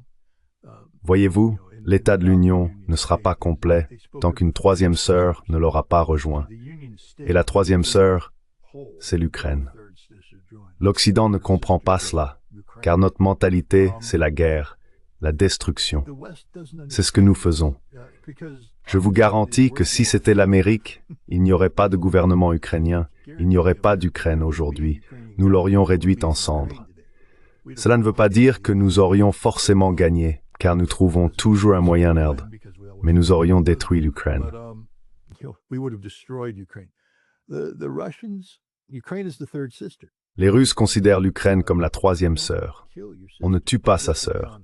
Voyez-vous, l'État de l'Union ne sera pas complet tant qu'une 3e sœur ne l'aura pas rejoint. Et la 3e sœur, c'est l'Ukraine. L'Occident ne comprend pas cela, car notre mentalité, c'est la guerre, la destruction. C'est ce que nous faisons. Je vous garantis que si c'était l'Amérique, il n'y aurait pas de gouvernement ukrainien, il n'y aurait pas d'Ukraine aujourd'hui. Nous l'aurions réduite en cendres. Cela ne veut pas dire que nous aurions forcément gagné, car nous trouvons toujours un moyen d'aider, mais nous aurions détruit l'Ukraine. Les Russes considèrent l'Ukraine comme la troisième sœur. On ne tue pas sa sœur.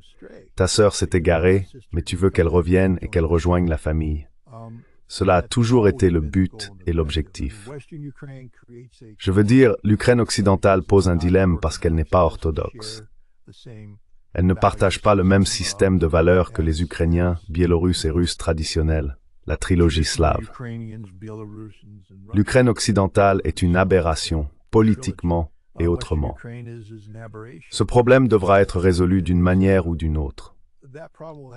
Ta sœur s'est égarée, mais tu veux qu'elle revienne et qu'elle rejoigne la famille. Cela a toujours été le but et l'objectif. Je veux dire, l'Ukraine occidentale pose un dilemme parce qu'elle n'est pas orthodoxe. Elle ne partage pas le même système de valeurs que les Ukrainiens, Biélorusses et Russes traditionnels, la trilogie slave. L'Ukraine occidentale est une aberration, politiquement et autrement. Ce problème devra être résolu d'une manière ou d'une autre.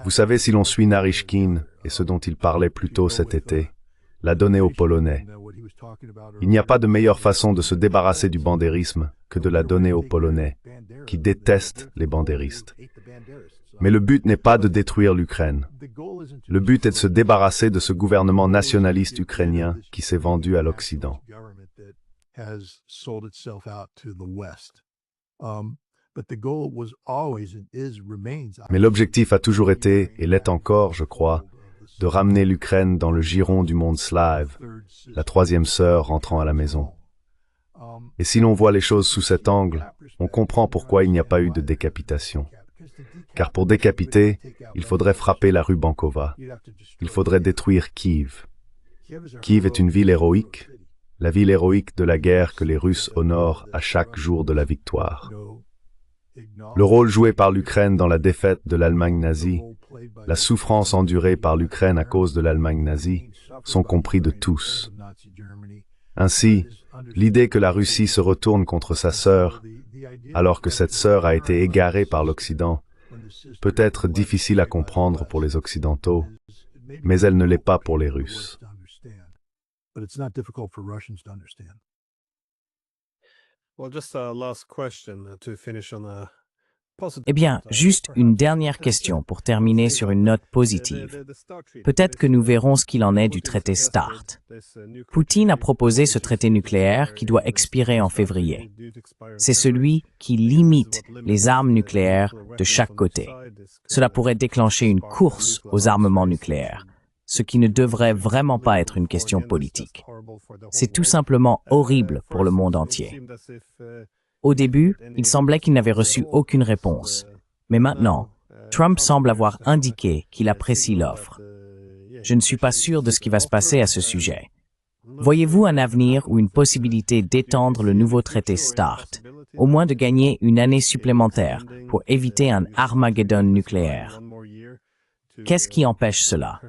Vous savez, si l'on suit Naryshkin et ce dont il parlait plus tôt cet été, la donner aux Polonais. Il n'y a pas de meilleure façon de se débarrasser du bandérisme que de la donner aux Polonais, qui détestent les bandéristes. Mais le but n'est pas de détruire l'Ukraine. Le but est de se débarrasser de ce gouvernement nationaliste ukrainien qui s'est vendu à l'Occident. Mais l'objectif a toujours été, et l'est encore, je crois, de ramener l'Ukraine dans le giron du monde slave, la troisième sœur rentrant à la maison. Et si l'on voit les choses sous cet angle, on comprend pourquoi il n'y a pas eu de décapitation. Car pour décapiter, il faudrait frapper la rue Bankova. Il faudrait détruire Kiev. Kiev est une ville héroïque, la ville héroïque de la guerre que les Russes honorent à chaque jour de la victoire. Le rôle joué par l'Ukraine dans la défaite de l'Allemagne nazie, la souffrance endurée par l'Ukraine à cause de l'Allemagne nazie, sont compris de tous. Ainsi, l'idée que la Russie se retourne contre sa sœur, alors que cette sœur a été égarée par l'Occident, peut être difficile à comprendre pour les Occidentaux, mais elle ne l'est pas pour les Russes. Eh bien, juste une dernière question pour terminer sur une note positive. Peut-être que nous verrons ce qu'il en est du traité START. Poutine a proposé ce traité nucléaire qui doit expirer en février. C'est celui qui limite les armes nucléaires de chaque côté. Cela pourrait déclencher une course aux armements nucléaires, ce qui ne devrait vraiment pas être une question politique. C'est tout simplement horrible pour le monde entier. Au début, il semblait qu'il n'avait reçu aucune réponse. Mais maintenant, Trump semble avoir indiqué qu'il apprécie l'offre. Je ne suis pas sûr de ce qui va se passer à ce sujet. Voyez-vous un avenir ou une possibilité d'étendre le nouveau traité START, au moins de gagner une année supplémentaire pour éviter un Armageddon nucléaire? Qu'est-ce qui empêche cela?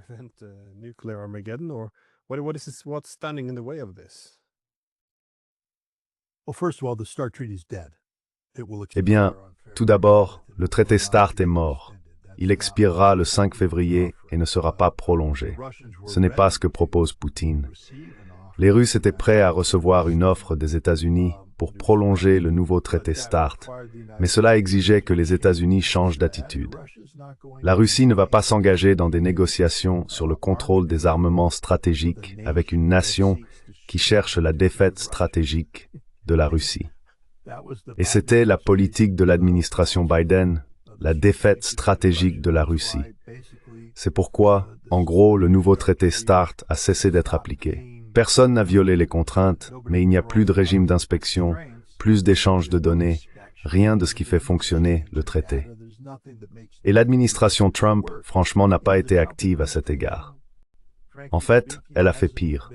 Eh bien, tout d'abord, le traité START est mort. Il expirera le 5 février et ne sera pas prolongé. Ce n'est pas ce que propose Poutine. Les Russes étaient prêts à recevoir une offre des États-Unis pour prolonger le nouveau traité START, mais cela exigeait que les États-Unis changent d'attitude. La Russie ne va pas s'engager dans des négociations sur le contrôle des armements stratégiques avec une nation qui cherche la défaite stratégique de la Russie. Et c'était la politique de l'administration Biden, la défaite stratégique de la Russie. C'est pourquoi, en gros, le nouveau traité START a cessé d'être appliqué. Personne n'a violé les contraintes, mais il n'y a plus de régime d'inspection, plus d'échange de données, rien de ce qui fait fonctionner le traité. Et l'administration Trump, franchement, n'a pas été active à cet égard. En fait, elle a fait pire.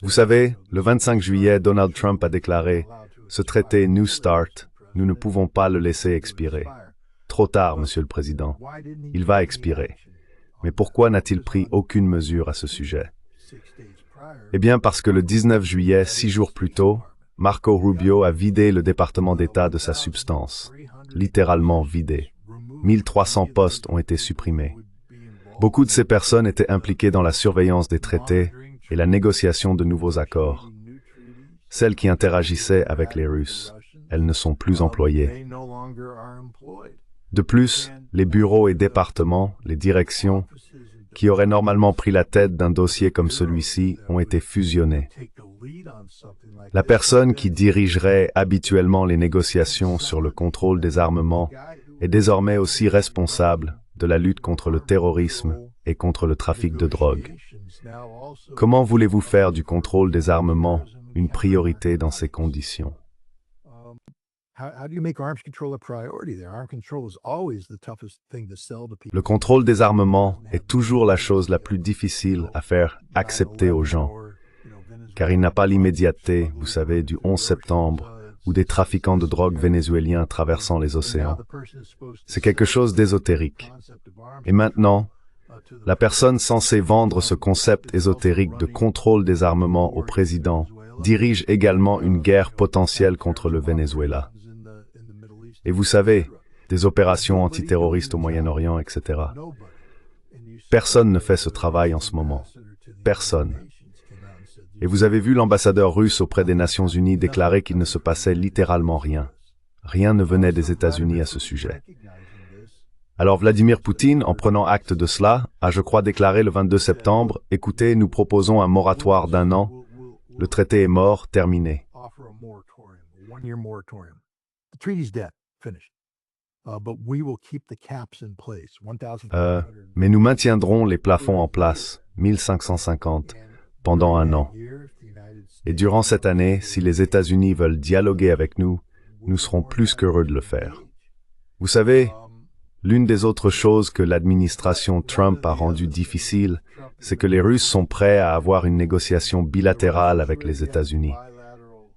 Vous savez, le 25 juillet, Donald Trump a déclaré « Ce traité New START, nous ne pouvons pas le laisser expirer. Trop tard, Monsieur le Président. Il va expirer. » Mais pourquoi n'a-t-il pris aucune mesure à ce sujet? Eh bien parce que le 19 juillet, 6 jours plus tôt, Marco Rubio a vidé le département d'État de sa substance. Littéralement vidé. 1300 postes ont été supprimés. Beaucoup de ces personnes étaient impliquées dans la surveillance des traités et la négociation de nouveaux accords. Celles qui interagissaient avec les Russes, elles ne sont plus employées. De plus, les bureaux et départements, les directions, qui auraient normalement pris la tête d'un dossier comme celui-ci, ont été fusionnés. La personne qui dirigerait habituellement les négociations sur le contrôle des armements est désormais aussi responsable de la lutte contre le terrorisme et contre le trafic de drogue. Comment voulez-vous faire du contrôle des armements une priorité dans ces conditions? Le contrôle des armements est toujours la chose la plus difficile à faire accepter aux gens, car il n'a pas l'immédiateté, vous savez, du 11 septembre, ou des trafiquants de drogue vénézuéliens traversant les océans. C'est quelque chose d'ésotérique. Et maintenant, la personne censée vendre ce concept ésotérique de contrôle des armements au président dirige également une guerre potentielle contre le Venezuela. Et vous savez, des opérations antiterroristes au Moyen-Orient, etc. Personne ne fait ce travail en ce moment. Personne. Et vous avez vu l'ambassadeur russe auprès des Nations Unies déclarer qu'il ne se passait littéralement rien. Rien ne venait des États-Unis à ce sujet. Alors Vladimir Poutine, en prenant acte de cela, a, je crois, déclaré le 22 septembre, « Écoutez, nous proposons un moratoire d'1 an. Le traité est mort, terminé. » Mais nous maintiendrons les plafonds en place, 1550, pendant 1 an. Et durant cette année, si les États-Unis veulent dialoguer avec nous, nous serons plus qu'heureux de le faire. Vous savez, l'une des autres choses que l'administration Trump a rendu difficile, c'est que les Russes sont prêts à avoir une négociation bilatérale avec les États-Unis.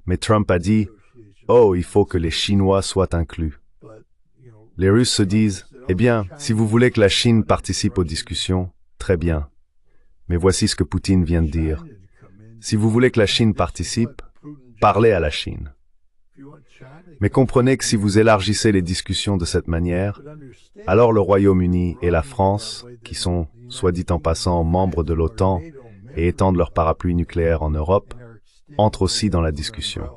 Mais Trump a dit, « Oh, il faut que les Chinois soient inclus. » Les Russes se disent, « Eh bien, si vous voulez que la Chine participe aux discussions, très bien. » Mais voici ce que Poutine vient de dire. Si vous voulez que la Chine participe, parlez à la Chine. Mais comprenez que si vous élargissez les discussions de cette manière, alors le Royaume-Uni et la France, qui sont, soit dit en passant, membres de l'OTAN et étendent leur parapluie nucléaire en Europe, entrent aussi dans la discussion.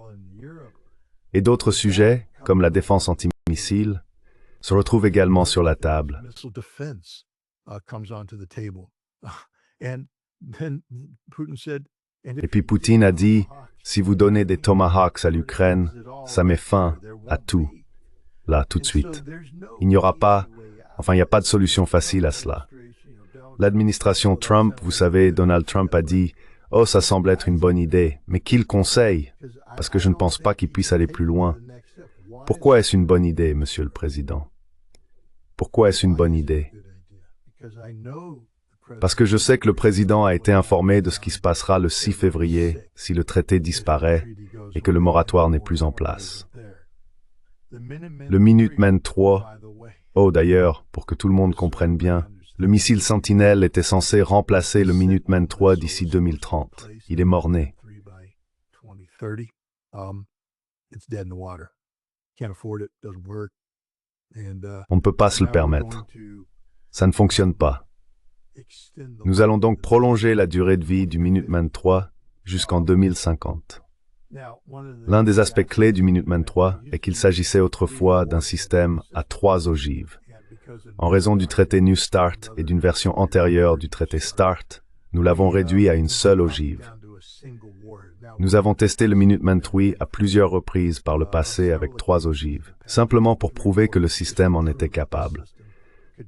Et d'autres sujets, comme la défense antimissile, se retrouvent également sur la table. Et puis Poutine a dit, si vous donnez des Tomahawks à l'Ukraine, ça met fin à tout, là, tout de suite. Il n'y aura pas, il n'y a pas de solution facile à cela. L'administration Trump, vous savez, Donald Trump a dit, oh, ça semble être une bonne idée, mais qui le conseille? Parce que je ne pense pas qu'il puisse aller plus loin. Pourquoi est-ce une bonne idée, Monsieur le Président? Pourquoi est-ce une bonne idée? Parce que je sais que le président a été informé de ce qui se passera le 6 février si le traité disparaît et que le moratoire n'est plus en place. Le Minuteman III, oh d'ailleurs, pour que tout le monde comprenne bien, le missile Sentinelle était censé remplacer le Minuteman III d'ici 2030. Il est mort-né. On ne peut pas se le permettre. Ça ne fonctionne pas. Nous allons donc prolonger la durée de vie du Minuteman III jusqu'en 2050. L'un des aspects clés du Minuteman III est qu'il s'agissait autrefois d'un système à 3 ogives. En raison du traité New START et d'une version antérieure du traité START, nous l'avons réduit à une seule ogive. Nous avons testé le Minuteman III à plusieurs reprises par le passé avec 3 ogives, simplement pour prouver que le système en était capable.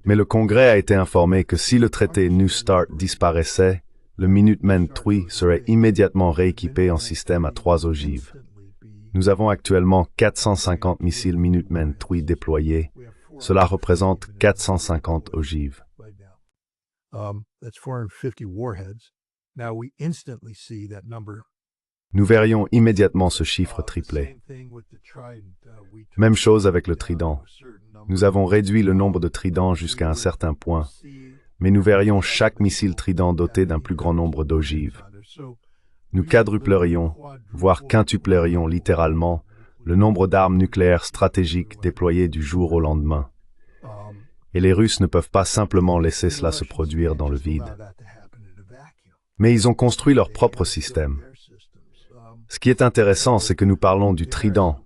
Mais le Congrès a été informé que si le traité New START disparaissait, le Minuteman III serait immédiatement rééquipé en système à 3 ogives. Nous avons actuellement 450 missiles Minuteman III déployés. Cela représente 450 ogives. Nous verrions immédiatement ce chiffre tripler. Même chose avec le Trident. Nous avons réduit le nombre de tridents jusqu'à un certain point, mais nous verrions chaque missile Trident doté d'un plus grand nombre d'ogives. Nous quadruplerions, voire quintuplerions littéralement, le nombre d'armes nucléaires stratégiques déployées du jour au lendemain. Et les Russes ne peuvent pas simplement laisser cela se produire dans le vide. Mais ils ont construit leur propre système. Ce qui est intéressant, c'est que nous parlons du Trident,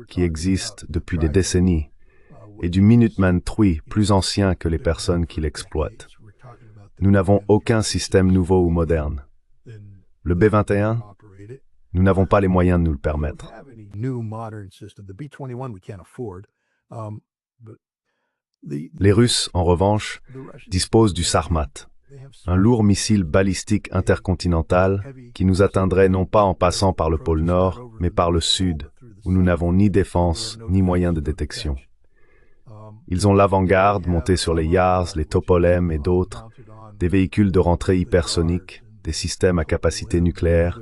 qui existe depuis des décennies, et du Minuteman III, plus ancien que les personnes qui l'exploitent. Nous n'avons aucun système nouveau ou moderne. Le B-21, nous n'avons pas les moyens de nous le permettre. Les Russes, en revanche, disposent du Sarmat, un lourd missile balistique intercontinental qui nous atteindrait non pas en passant par le pôle Nord, mais par le Sud, où nous n'avons ni défense ni moyen de détection. Ils ont l'avant-garde montée sur les Yars, les Topolem et d'autres, des véhicules de rentrée hypersonique, des systèmes à capacité nucléaire.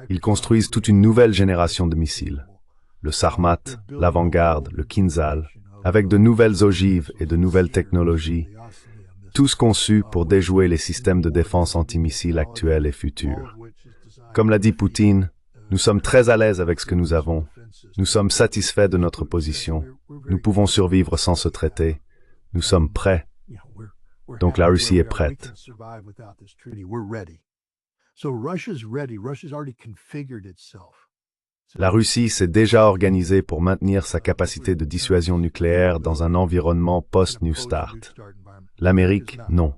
Ils construisent toute une nouvelle génération de missiles. Le Sarmat, l'avant-garde, le Kinzhal, avec de nouvelles ogives et de nouvelles technologies, tous conçus pour déjouer les systèmes de défense antimissiles actuels et futurs. Comme l'a dit Poutine, nous sommes très à l'aise avec ce que nous avons. Nous sommes satisfaits de notre position. Nous pouvons survivre sans ce traité. Nous sommes prêts. Donc la Russie est prête. La Russie s'est déjà organisée pour maintenir sa capacité de dissuasion nucléaire dans un environnement post-New Start. L'Amérique, non.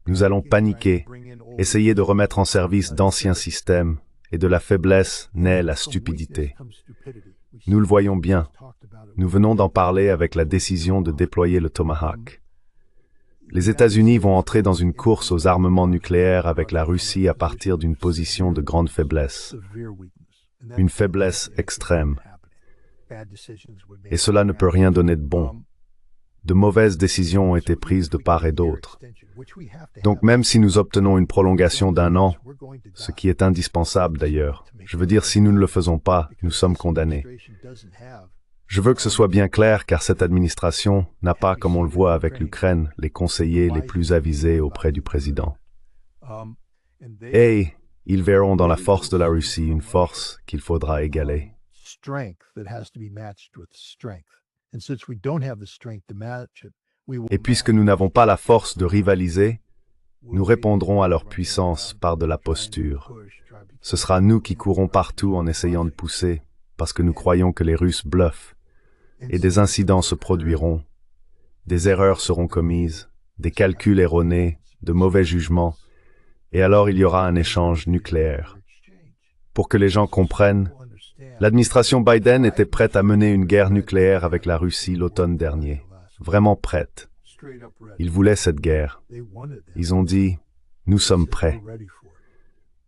Nous allons paniquer, essayer de remettre en service d'anciens systèmes, et de la faiblesse naît la stupidité. Nous le voyons bien. Nous venons d'en parler avec la décision de déployer le Tomahawk. Les États-Unis vont entrer dans une course aux armements nucléaires avec la Russie à partir d'une position de grande faiblesse. Une faiblesse extrême. Et cela ne peut rien donner de bon. De mauvaises décisions ont été prises de part et d'autre. Donc même si nous obtenons une prolongation d'1 an, ce qui est indispensable d'ailleurs, je veux dire si nous ne le faisons pas, nous sommes condamnés. Je veux que ce soit bien clair car cette administration n'a pas, comme on le voit avec l'Ukraine, les conseillers les plus avisés auprès du président. Et ils verront dans la force de la Russie une force qu'il faudra égaler. Et puisque nous n'avons pas la force de rivaliser, nous répondrons à leur puissance par de la posture. Ce sera nous qui courons partout en essayant de pousser, parce que nous croyons que les Russes bluffent. Et des incidents se produiront, des erreurs seront commises, des calculs erronés, de mauvais jugements, et alors il y aura un échange nucléaire. Pour que les gens comprennent, l'administration Biden était prête à mener une guerre nucléaire avec la Russie l'automne dernier. Vraiment prête. Ils voulaient cette guerre. Ils ont dit, nous sommes prêts.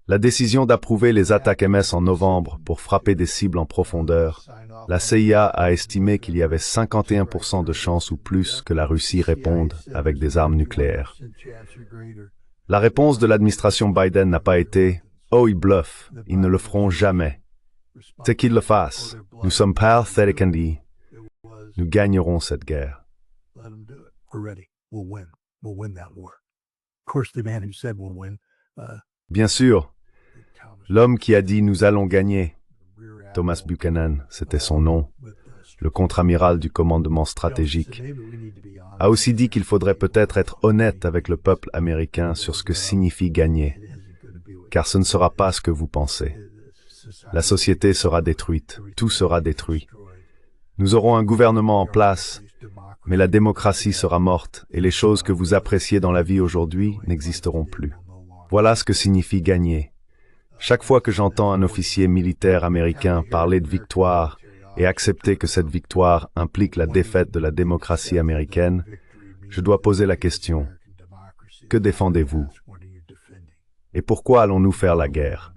La décision d'approuver les attaques MS en novembre pour frapper des cibles en profondeur, la CIA a estimé qu'il y avait 51% de chances ou plus que la Russie réponde avec des armes nucléaires. La réponse de l'administration Biden n'a pas été « Oh, ils bluffent, ils ne le feront jamais ». C'est qu'ils le fassent. Nous sommes prêts, nous gagnerons cette guerre. Bien sûr, l'homme qui a dit « Nous allons gagner », Thomas Buchanan, c'était son nom, le contre-amiral du commandement stratégique, a aussi dit qu'il faudrait peut-être être honnête avec le peuple américain sur ce que signifie gagner, car ce ne sera pas ce que vous pensez. La société sera détruite, tout sera détruit. Nous aurons un gouvernement en place, mais la démocratie sera morte et les choses que vous appréciez dans la vie aujourd'hui n'existeront plus. Voilà ce que signifie gagner. Chaque fois que j'entends un officier militaire américain parler de victoire et accepter que cette victoire implique la défaite de la démocratie américaine, je dois poser la question, que défendez-vous? Et pourquoi allons-nous faire la guerre?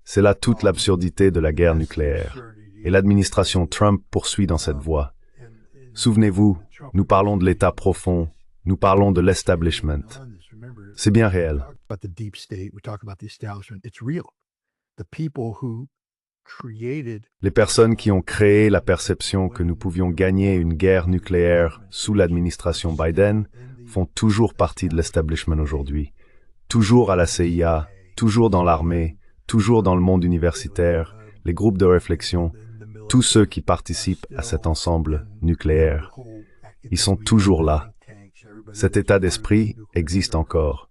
C'est là toute l'absurdité de la guerre nucléaire. Et l'administration Trump poursuit dans cette voie. Souvenez-vous, nous parlons de l'État profond, nous parlons de l'establishment. C'est bien réel. Les personnes qui ont créé la perception que nous pouvions gagner une guerre nucléaire sous l'administration Biden font toujours partie de l'establishment aujourd'hui. Toujours à la CIA, toujours dans l'armée, toujours dans le monde universitaire, les groupes de réflexion, tous ceux qui participent à cet ensemble nucléaire. Ils sont toujours là. Cet état d'esprit existe encore.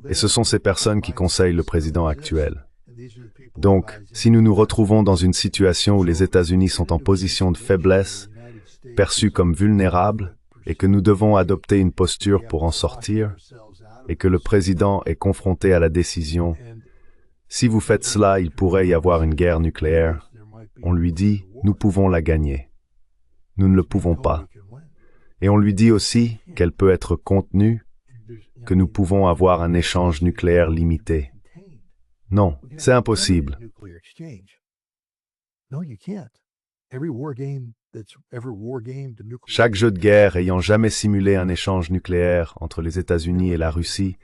Et ce sont ces personnes qui conseillent le président actuel. Donc, si nous nous retrouvons dans une situation où les États-Unis sont en position de faiblesse, perçus comme vulnérables, et que nous devons adopter une posture pour en sortir, et que le président est confronté à la décision, si vous faites cela, il pourrait y avoir une guerre nucléaire, on lui dit, nous pouvons la gagner. Nous ne le pouvons pas. Et on lui dit aussi qu'elle peut être contenue, que nous pouvons avoir un échange nucléaire limité. Non, c'est impossible. Chaque jeu de guerre ayant jamais simulé un échange nucléaire entre les États-Unis et la Russie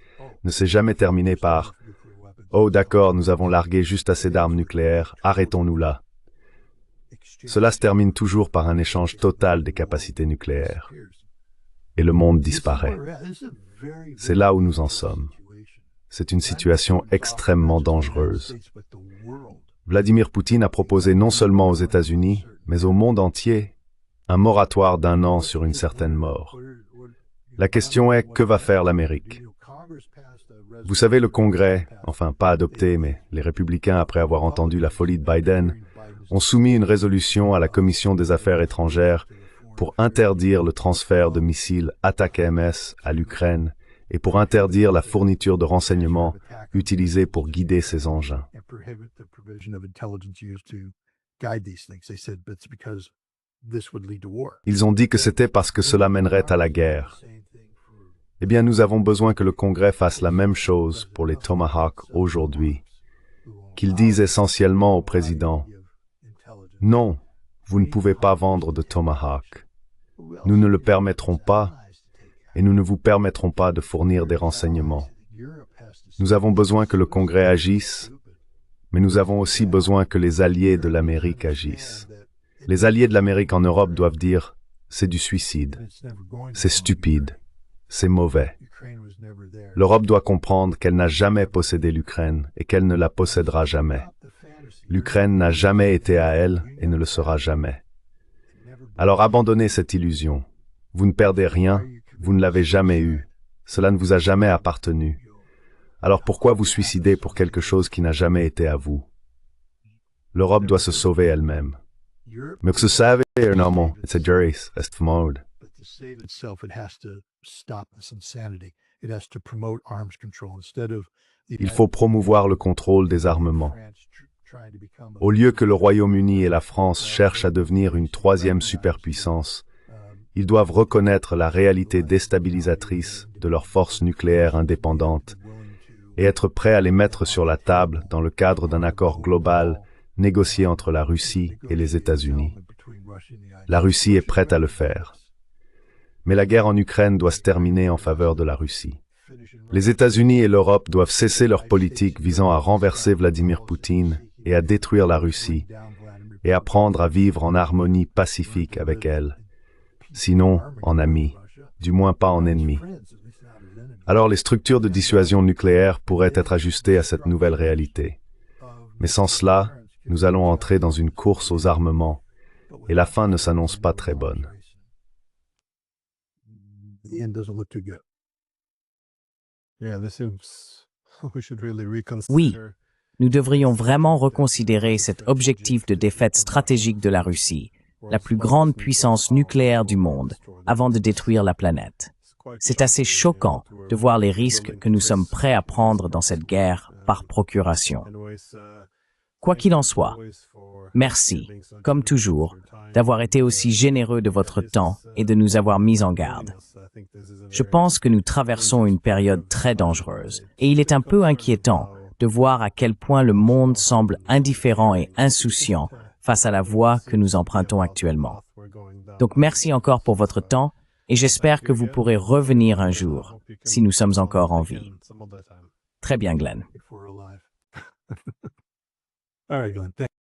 ne s'est jamais terminé par « Oh d'accord, nous avons largué juste assez d'armes nucléaires, arrêtons-nous là ». Cela se termine toujours par un échange total des capacités nucléaires. Et le monde disparaît. C'est là où nous en sommes. C'est une situation extrêmement dangereuse. Vladimir Poutine a proposé non seulement aux États-Unis, mais au monde entier, un moratoire d'1 an sur une certaine mort. La question est, que va faire l'Amérique? Vous savez, le Congrès, enfin pas adopté, mais les républicains, après avoir entendu la folie de Biden, ont soumis une résolution à la Commission des Affaires étrangères pour interdire le transfert de missiles ATACMS à l'Ukraine et pour interdire la fourniture de renseignements utilisés pour guider ces engins. Ils ont dit que c'était parce que cela mènerait à la guerre. Eh bien, nous avons besoin que le Congrès fasse la même chose pour les Tomahawk aujourd'hui, qu'ils disent essentiellement au président « Non, vous ne pouvez pas vendre de Tomahawk. Nous ne le permettrons pas et nous ne vous permettrons pas de fournir des renseignements. Nous avons besoin que le Congrès agisse, mais nous avons aussi besoin que les alliés de l'Amérique agissent. Les alliés de l'Amérique en Europe doivent dire « c'est du suicide, c'est stupide, c'est mauvais ». L'Europe doit comprendre qu'elle n'a jamais possédé l'Ukraine et qu'elle ne la possédera jamais. L'Ukraine n'a jamais été à elle et ne le sera jamais. Alors abandonnez cette illusion. Vous ne perdez rien, vous ne l'avez jamais eu. Cela ne vous a jamais appartenu. Alors pourquoi vous suicider pour quelque chose qui n'a jamais été à vous? L'Europe doit se sauver elle-même. Mais que ce savez, non, c'est Juris, est mode. Il faut promouvoir le contrôle des armements. Au lieu que le Royaume-Uni et la France cherchent à devenir une troisième superpuissance, ils doivent reconnaître la réalité déstabilisatrice de leurs forces nucléaires indépendantes et être prêts à les mettre sur la table dans le cadre d'un accord global négocié entre la Russie et les États-Unis. La Russie est prête à le faire. Mais la guerre en Ukraine doit se terminer en faveur de la Russie. Les États-Unis et l'Europe doivent cesser leur politique visant à renverser Vladimir Poutine et à détruire la Russie, et apprendre à vivre en harmonie pacifique avec elle, sinon en amis, du moins pas en ennemis. Alors les structures de dissuasion nucléaire pourraient être ajustées à cette nouvelle réalité. Mais sans cela, nous allons entrer dans une course aux armements, et la fin ne s'annonce pas très bonne. Oui, nous devrions vraiment reconsidérer cet objectif de défaite stratégique de la Russie, la plus grande puissance nucléaire du monde, avant de détruire la planète. C'est assez choquant de voir les risques que nous sommes prêts à prendre dans cette guerre par procuration. Quoi qu'il en soit, merci, comme toujours, d'avoir été aussi généreux de votre temps et de nous avoir mis en garde. Je pense que nous traversons une période très dangereuse, et il est un peu inquiétant de voir à quel point le monde semble indifférent et insouciant face à la voie que nous empruntons actuellement. Donc merci encore pour votre temps, et j'espère que vous pourrez revenir un jour, si nous sommes encore en vie. Très bien, Glenn. All right, Glenn. Thanks.